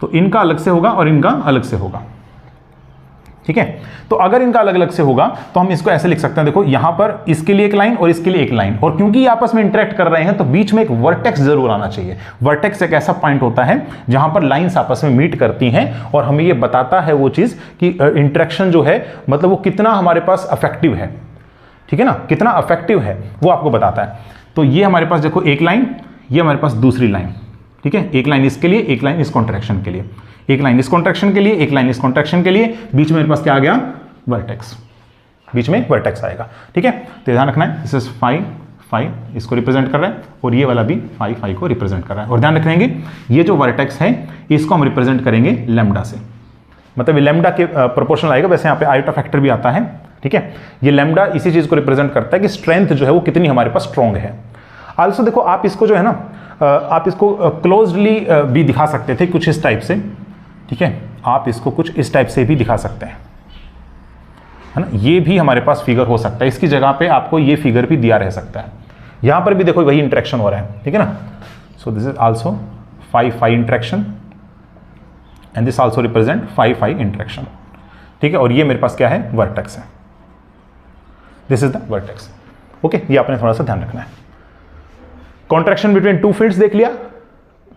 तो इनका अलग से होगा और इनका अलग से होगा, ठीक है। तो अगर इनका अलग अलग से होगा तो हम इसको ऐसे लिख सकते हैं, देखो यहां पर इसके लिए एक लाइन और इसके लिए एक लाइन, और क्योंकि ये आपस में इंटरेक्ट कर रहे हैं तो बीच में एक वर्टेक्स जरूर आना चाहिए। वर्टेक्स एक ऐसा पॉइंट होता है जहां पर लाइंस आपस में मीट करती हैं और हमें ये बताता है वो चीज कि इंटरेक्शन जो है मतलब वो कितना हमारे पास अफेक्टिव है, ठीक है ना, कितना अफेक्टिव है वो आपको बताता है। तो ये हमारे पास देखो एक लाइन, ये हमारे पास दूसरी लाइन, ठीक है, एक लाइन इसके लिए, एक लाइन इस कॉन्ट्रैक्शन के लिए, एक लाइन इस कॉन्ट्रैक्शन के लिए, एक लाइन इस कॉन्ट्रैक्शन के लिए, बीच में मेरे पास क्या आ गया, वर्टेक्स, बीच में वर्टेक्स आएगा, ठीक है। तो ध्यान रखना है, दिस इज 5 5 इसको रिप्रेजेंट कर रहा है और ये वाला भी 5 5 को रिप्रेजेंट कर रहा है। और ध्यान रखेंगे ये जो वर्टेक्स है इसको हम रिप्रेजेंट करेंगे लैम्डा से, मतलब ये लैम्डा के प्रोपोर्शनल आएगा, वैसे यहाँ पे आयोटा फैक्टर भी आता है, ठीक है। ये लैम्डा इसी चीज को रिप्रेजेंट करता है कि स्ट्रेंथ जो है वो कितनी हमारे पास स्ट्रॉन्ग है। आल्सो देखो आप इसको जो है ना, आप इसको क्लोजली भी दिखा सकते थे कुछ इस टाइप से, ठीक है, आप इसको कुछ इस टाइप से भी दिखा सकते हैं, है ना, ये भी हमारे पास फिगर हो सकता है, इसकी जगह पे आपको ये फिगर भी दिया रह सकता है। यहां पर भी देखो वही इंटरेक्शन हो रहा है, ठीक है ना। So this is also 5 5 interaction and this also represent 5 5 interaction, ठीक है, और ये मेरे पास क्या है, वर्टेक्स है, this is the vertex, okay. ये आपने थोड़ा सा ध्यान रखना है। कॉन्ट्रैक्शन बिटवीन टू फील्ड्स देख लिया,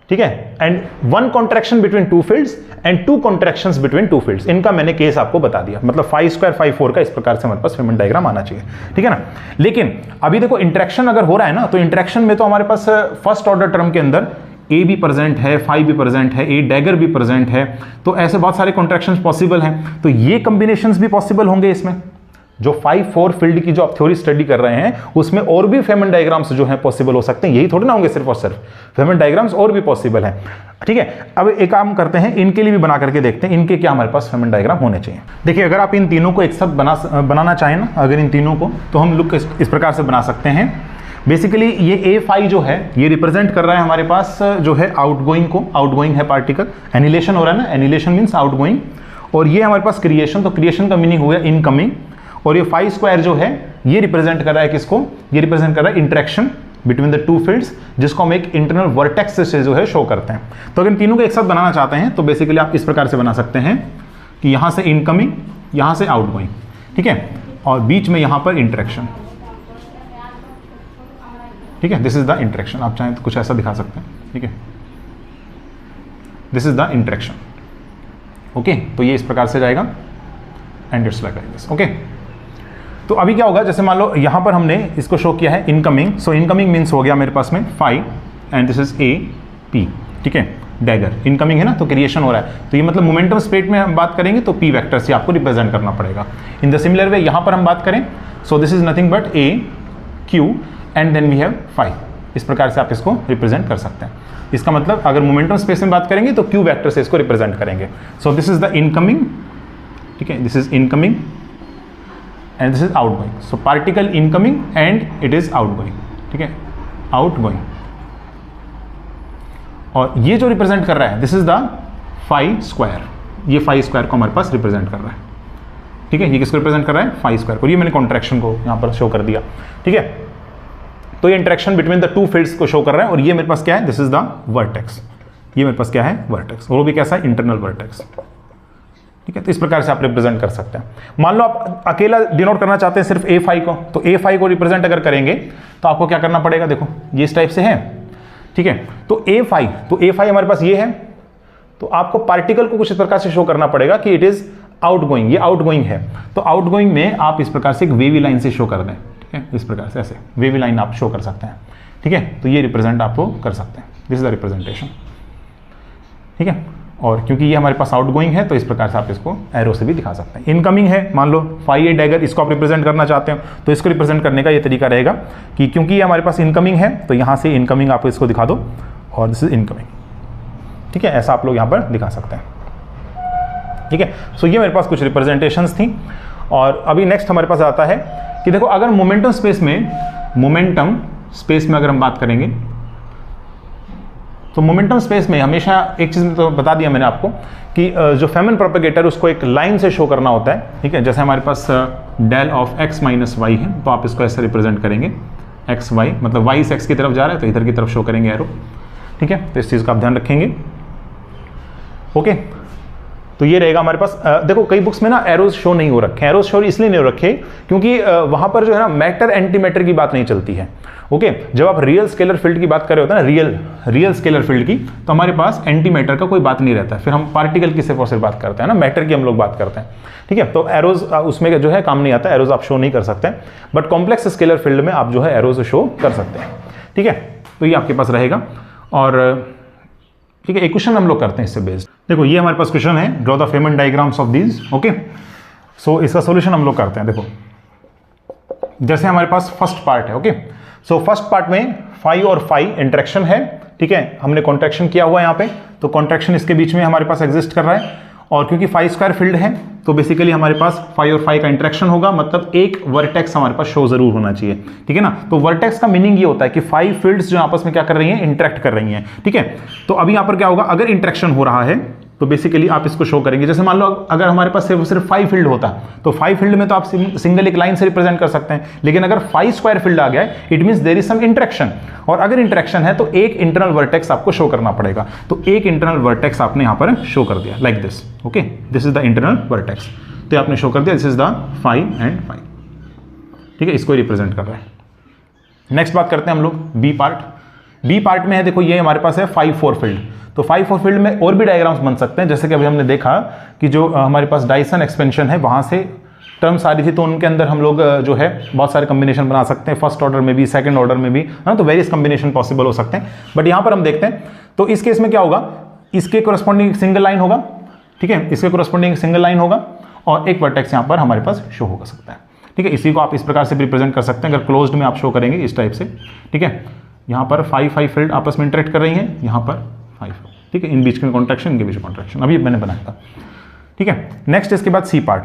ठीक है, and one contraction between two fields and two contractions between two fields, इनका मैंने केस आपको बता दिया, मतलब 5 स्क्वायर 5 4 का इस प्रकार से हमारे पास फेमन डायग्राम आना चाहिए, ठीक है ना। लेकिन अभी देखो इंटरेक्शन अगर हो रहा है ना, तो इंटरेक्शन में तो हमारे पास फर्स्ट ऑर्डर टर्म के अंदर ए भी प्रेजेंट है, 5 भी प्रेजेंट है, ए डैगर भी प्रेजेंट है, तो ऐसे बहुत सारे कॉन्ट्रैक्शंस पॉसिबल हैं, तो ये कॉम्बिनेशंस भी पॉसिबल होंगे इसमें। जो 5 4 फील्ड की जो आप थ्योरी स्टडी कर रहे हैं उसमें और भी फेमन डायग्राम्स जो हैं पॉसिबल हो सकते हैं, यही थोड़ी ना होंगे सिर्फ और सिर्फ, फेमन डायग्राम्स और भी पॉसिबल हैं, ठीक है। अब एक काम करते हैं, इनके लिए भी बना करके देखते हैं इनके क्या हमारे पास फेमन डायग्राम होने चाहिए। देखिए अगर आप इन तीनों को एक साथ बनाना चाहें ना, अगर इन तीनों को, तो हम लुक इस प्रकार से बना सकते हैं। बेसिकली ये A5 जो है ये रिप्रेजेंट कर रहा है हमारे पास जो है आउटगोइंग को, आउटगोइंग है पार्टिकल, एनिलेशन हो रहा है ना, एनिलेशन मीन्स आउटगोइंग, और ये हमारे पास क्रिएशन, तो क्रिएशन का मीनिंग हो गया इनकमिंग, और ये 5 स्क्वायर जो है ये रिप्रेजेंट कर रहा है किसको, ये रिप्रेजेंट कर रहा है interaction between the two fields, जिसको हम एक इंटरनल वर्टेक्स से जो है शो करते हैं। तो अगर इन तीनों को एक साथ बनाना चाहते हैं तो बेसिकली आप इस प्रकार से बना सकते हैं कि यहां से इनकमिंग, यहां से आउटगोइंग, ठीक है, और बीच में यहां पर इंटरेक्शन, ठीक है, दिस इज द इंटरेक्शन। आप चाहें तो कुछ ऐसा दिखा सकते हैं, ठीक है, this is the interaction. Okay, तो ये इस प्रकार से जाएगा and it's like this. Okay, तो अभी क्या होगा, जैसे मान लो यहां पर हमने इसको शो किया है इनकमिंग, सो इनकमिंग मीन्स हो गया मेरे पास में phi and this is A P, ठीक है, डैगर इनकमिंग है ना, तो क्रिएशन हो रहा है, तो ये मतलब मोमेंटम स्पेस में हम बात करेंगे तो पी वेक्टर से आपको रिप्रेजेंट करना पड़ेगा। इन द सिमिलर वे यहां पर हम बात करें, so this is nothing but A Q and then we have phi, इस प्रकार से आप इसको रिप्रेजेंट कर सकते हैं। इसका मतलब अगर मोमेंटम स्पेस में बात करेंगे तो क्यू वेक्टर से इसको रिप्रेजेंट करेंगे। सो दिस इज द इनकमिंग, ठीक है, this is incoming and this is outgoing. So particle incoming and it is outgoing, ठीक है, आउटगोइंग। और ये जो रिप्रेजेंट कर रहा है this is the phi square, ये फाई स्क्वायर को हमारे पास रिप्रेजेंट कर रहा है, ठीक है, ये किसको रिप्रेजेंट कर रहा है, फाई स्क्वायर को। ये मैंने कॉन्ट्रैक्शन को यहां पर शो कर दिया, ठीक है। तो ये interaction between the two fields को शो कर रहा है, और ये मेरे पास क्या है, दिस इज द वर्टेक्स, ये मेरे पास क्या है, वर्टेक्स, और वो भी कैसा है, इंटरनल वर्टेक्स, ठीक है। तो इस प्रकार से आप रिप्रेजेंट कर सकते हैं। मान लो आप अकेला डिनोट करना चाहते हैं सिर्फ ए फाई को, तो ए फाई को रिप्रेजेंट अगर करेंगे तो आपको क्या करना पड़ेगा, देखो ये इस टाइप से है, ठीक है। तो ए फाई हमारे पास ये है, तो आपको पार्टिकल को कुछ इस प्रकार से शो करना पड़ेगा कि इट इज आउटगोइंग, ये आउटगोइंग है, तो आउटगोइंग में आप इस प्रकार से एक वेवी लाइन से शो कर दें, ठीक है, इस प्रकार से ऐसे वेवी लाइन आप शो कर सकते हैं, ठीक है। तो ये रिप्रेजेंट आपको कर सकते हैं, दिस इज द रिप्रेजेंटेशन, ठीक है। और क्योंकि ये हमारे पास आउटगोइंग है तो इस प्रकार से आप इसको एरो से भी दिखा सकते हैं। इनकमिंग है, मान लो फाई ए डैगर, इसको आप रिप्रेजेंट करना चाहते हो तो इसको रिप्रेजेंट करने का ये तरीका रहेगा कि क्योंकि ये हमारे पास इनकमिंग है तो यहाँ से इनकमिंग आप इसको दिखा दो और दिस इज इनकमिंग, ठीक है, ऐसा आप लोग यहाँ पर दिखा सकते हैं, ठीक है। सो ये मेरे पास कुछ रिप्रेजेंटेशंस थी। और अभी नेक्स्ट हमारे पास आता है कि देखो अगर मोमेंटम स्पेस में अगर हम बात करेंगे तो मोमेंटम स्पेस में हमेशा एक चीज़ तो बता दिया मैंने आपको कि जो फेमन प्रोपेगेटर उसको एक लाइन से शो करना होता है, ठीक है। जैसे हमारे पास del of x minus y है, तो आप इसको ऐसे रिप्रेजेंट करेंगे, एक्स वाई मतलब y से x की तरफ जा रहा है तो इधर की तरफ शो करेंगे एरो, ठीक है। तो इस चीज़ का आप ध्यान रखेंगे, ओके। तो ये रहेगा हमारे पास। देखो कई बुक्स में ना एरोज शो नहीं हो रखे, एरोज शो इसलिए नहीं हो रखे क्योंकि वहां पर जो है ना मैटर एंटी मैटर की बात नहीं चलती है, ओके। जब आप रियल स्केलर फील्ड की बात कर रहे होते हैं ना, रियल स्केलर फील्ड की, तो हमारे पास एंटी मैटर का कोई बात नहीं रहता है, फिर हम पार्टिकल की सिर्फ और सिर्फ बात करते हैं ना, मैटर की हम लोग बात करते हैं, ठीक है। तो एरोज उसमें जो है काम नहीं आता, एरोज आप शो नहीं कर सकते, बट कॉम्प्लेक्स स्केलर फील्ड में आप जो है एरोज शो कर सकते हैं, ठीक है। तो ये आपके पास रहेगा। और ठीक है, एक क्वेश्चन हम लोग करते हैं इससे बेस्ड। देखो ये हमारे पास क्वेश्चन है, draw the Feynman diagrams of these, okay. So इसका सॉल्यूशन हम लोग करते हैं। देखो जैसे हमारे पास फर्स्ट पार्ट है, ओके। सो फर्स्ट पार्ट में फाई और फाई इंटरेक्शन है, ठीक है, हमने कॉन्ट्रैक्शन किया हुआ है यहाँ पे, तो कॉन्ट्रैक्शन इसके बीच में हमारे पास एग्जिस्ट कर रहा है, और क्योंकि फाई स्क्वायर फील्ड है तो बेसिकली हमारे पास फाई और फाई का इंटरेक्शन होगा, मतलब एक वर्टेक्स हमारे पास शो जरूर होना चाहिए, ठीक है ना। तो वर्टेक्स का मीनिंग ये होता है कि फाई फील्ड्स जो आपस में क्या कर रही हैं, इंटरेक्ट कर रही हैं, ठीक है। तो अभी यहाँ पर क्या होगा, अगर इंटरेक्शन हो रहा है तो बेसिकली आप इसको शो करेंगे। जैसे मान लो अगर हमारे पास सिर्फ फाई फील्ड होता तो फाई फील्ड में तो आप सिंगल एक लाइन से रिप्रेजेंट कर सकते हैं, लेकिन अगर फाई स्क्वायर फील्ड आ गया है it means there is some interaction, और अगर इंटरेक्शन है तो एक इंटरनल वर्टेक्स आपको शो करना पड़ेगा। तो एक इंटरनल वर्टेक्स आपने यहां पर शो कर दिया like this, okay, this is the internal vertex, तो आपने शो कर दिया, this is the phi and phi, ठीक है, इसको रिप्रेजेंट कर रहा है। नेक्स्ट बात करते हैं हम लोग बी पार्ट। बी पार्ट में है, देखो ये हमारे पास है 5-4 फील्ड, तो 5-4 फील्ड में और भी डायग्राम्स बन सकते हैं, जैसे कि अभी हमने देखा कि जो हमारे पास डायसन एक्सपेंशन है वहां से टर्म्स आ रही थी, तो उनके अंदर हम लोग जो है बहुत सारे कॉम्बिनेशन बना सकते हैं, फर्स्ट ऑर्डर में भी, सेकंड ऑर्डर में भी, है ना, तो वेरियस कॉम्बिनेशन पॉसिबल हो सकते हैं। बट यहाँ पर हम देखते हैं तो इस केस में क्या होगा, इसके कोरस्पॉन्डिंग सिंगल लाइन होगा, ठीक है, इसके कोरस्पॉन्डिंग सिंगल लाइन होगा, और एक वर्टेक्स यहाँ पर हमारे पास शो हो सकता है, ठीक है। इसी को आप इस प्रकार से रिप्रेजेंट कर सकते हैं, अगर क्लोज्ड में आप शो करेंगे इस टाइप से, ठीक है। यहाँ पर 5 फील्ड आपस में इंटरेक्ट कर रही हैं, यहाँ पर 5, ठीक है, इन बीच में कॉन्ट्रैक्शन, इनके बीच में कॉन्ट्रैक्शन, अभी मैंने बनाया था, ठीक है। नेक्स्ट इसके बाद सी पार्ट।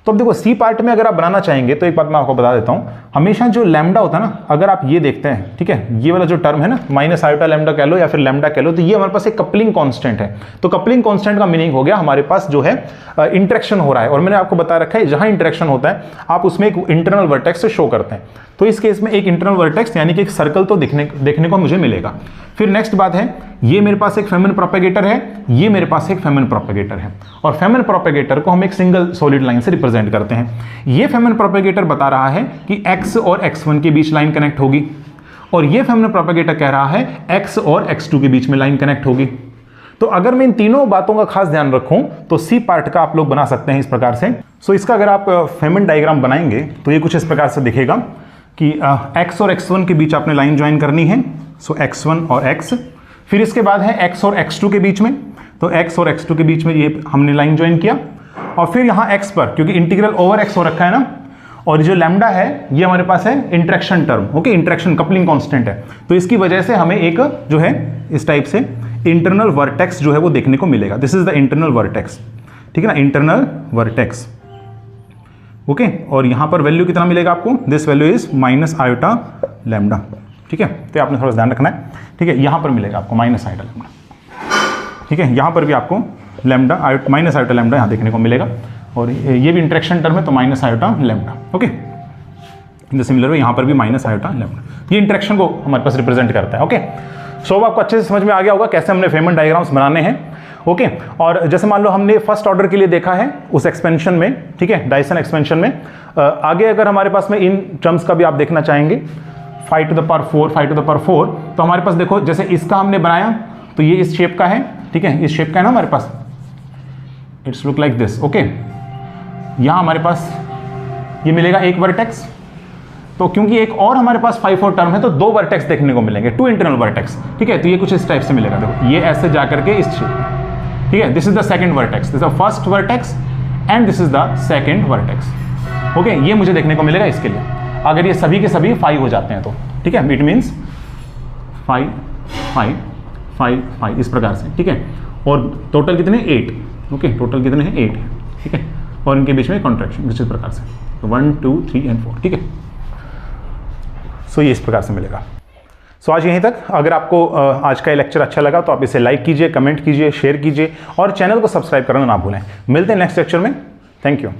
तो अब देखो सी पार्ट में अगर आप बनाना चाहेंगे तो एक बात मैं आपको बता देता हूं, हमेशा जो लैम्डा होता है ना, अगर आप ये देखते हैं, ठीक है, ये वाला जो टर्म है ना, माइनस आयोटा लैम्डा कह लो या फिर लैम्डा कह लो, तो ये हमारे पास एक कपलिंग कांस्टेंट है। तो कपलिंग कांस्टेंट का मीनिंग हो गया हमारे पास जो है इंटरेक्शन हो रहा है, और मैंने आपको बता रखा है जहां इंटरेक्शन होता है आप उसमें एक इंटरनल वर्टेक्स शो करते हैं। तो इस केस में एक इंटरनल वर्टेक्स यानी कि एक सर्कल तो देखने को मुझे मिलेगा। फिर नेक्स्ट बात है, ये मेरे पास एक फेमन प्रोपेगेटर है, ये मेरे पास एक फेमन प्रोपेगेटर है, और फेमन प्रोपेगेटर को हम एक सिंगल सॉलिड लाइन से रिप्रेजेंट करते हैं। ये फेमन प्रोपेगेटर बता रहा है कि x और x1 के बीच लाइन कनेक्ट होगी, और ये फेमिनिन प्रोपेगेटर कह रहा है x और x2 के बीच में लाइन कनेक्ट होगी। तो अगर मैं इन तीनों बातों का खास ध्यान रखूं तो सी पार्ट का आप लोग बना सकते हैं इस प्रकार से। सो इसका अगर आप फेमिनिन डायग्राम बनाएंगे तो ये कुछ इस प्रकार से दिखेगा कि x और x1 के बीच आपने लाइन ज्वाइन करनी है। सो x1 और x, फिर इसके बाद है x और x2 के बीच में, तो x और x2 के बीच में ये हमने लाइन ज्वाइन किया। और फिर यहाँ x पर, क्योंकि इंटीग्रल ओवर x हो रखा है ना, और जो लैम्डा है ये हमारे पास है interaction term, okay, interaction coupling constant है, तो इसकी वजह से हमें एक जो है इस टाइप से इंटरनल वर्टेक्स जो है वो देखने को मिलेगा। This is the internal vertex, ठीक है ना, इंटरनल वर्टेक्स, ओके। और यहां पर वैल्यू कितना मिलेगा आपको, this value is minus iota lambda, ठीक है, तो आपने थोड़ा सा ध्यान रखना है, ठीक है। यहां पर मिलेगा आपको माइनस आयोटा लैम्डा, ठीक है, यहां पर भी आपको लैम्डा माइनस आयोटा लैम्डा यहां देखने को मिलेगा, और ये भी इंटरेक्शन टर्म है तो minus iota lambda, okay. In the similar way यहां पर भी माइनस आयोटा लैम्डा, ये इंटरेक्शन को हमारे पास रिप्रेजेंट करता है, ओके। सो आपको अच्छे से समझ में आ गया होगा कैसे हमने फेमिनिन डायग्राम्स बनाने हैं, ओके। और जैसे मान लो हमने फर्स्ट ऑर्डर के लिए देखा है उस एक्सपेंशन में, ठीक है, डायसन एक्सपेंशन में, आगे अगर हमारे पास में इन टर्म्स का भी आप देखना चाहेंगे 5 to the power 4, 5 to the power 4, तो हमारे पास देखो जैसे इसका हमने बनाया तो ये इस शेप का है, ठीक है, इस शेप का है ना हमारे पास, it's look like this, okay. यहाँ हमारे पास ये मिलेगा एक वर्टेक्स, तो क्योंकि एक और हमारे पास 5 और टर्म है तो 2 वर्टेक्स देखने को मिलेंगे, 2 इंटरनल वर्टेक्स, ठीक है। तो ये कुछ इस टाइप से मिलेगा, देखो ये ऐसे जा करके इस शेप, ठीक है, this is the second vertex, this is the first vertex and this is the second vertex, okay. ये मुझे देखने को मिलेगा इसके लिए, अगर ये सभी के सभी 5 हो जाते हैं तो, ठीक है, इट मीन्स 5 5 5 5 इस प्रकार से, ठीक है। और टोटल कितने 8, ओके, टोटल कितने हैं 8, ठीक है, और इनके बीच में कॉन्ट्रैक्शन इस प्रकार से 1 2 3 एंड 4, ठीक है। सो ये इस प्रकार से मिलेगा। सो आज यहीं तक। अगर आपको आज का ये लेक्चर अच्छा लगा तो आप इसे लाइक कीजिए, कमेंट कीजिए, शेयर कीजिए और चैनल को सब्सक्राइब करना ना भूलें। मिलते हैं नेक्स्ट लेक्चर में। Thank you.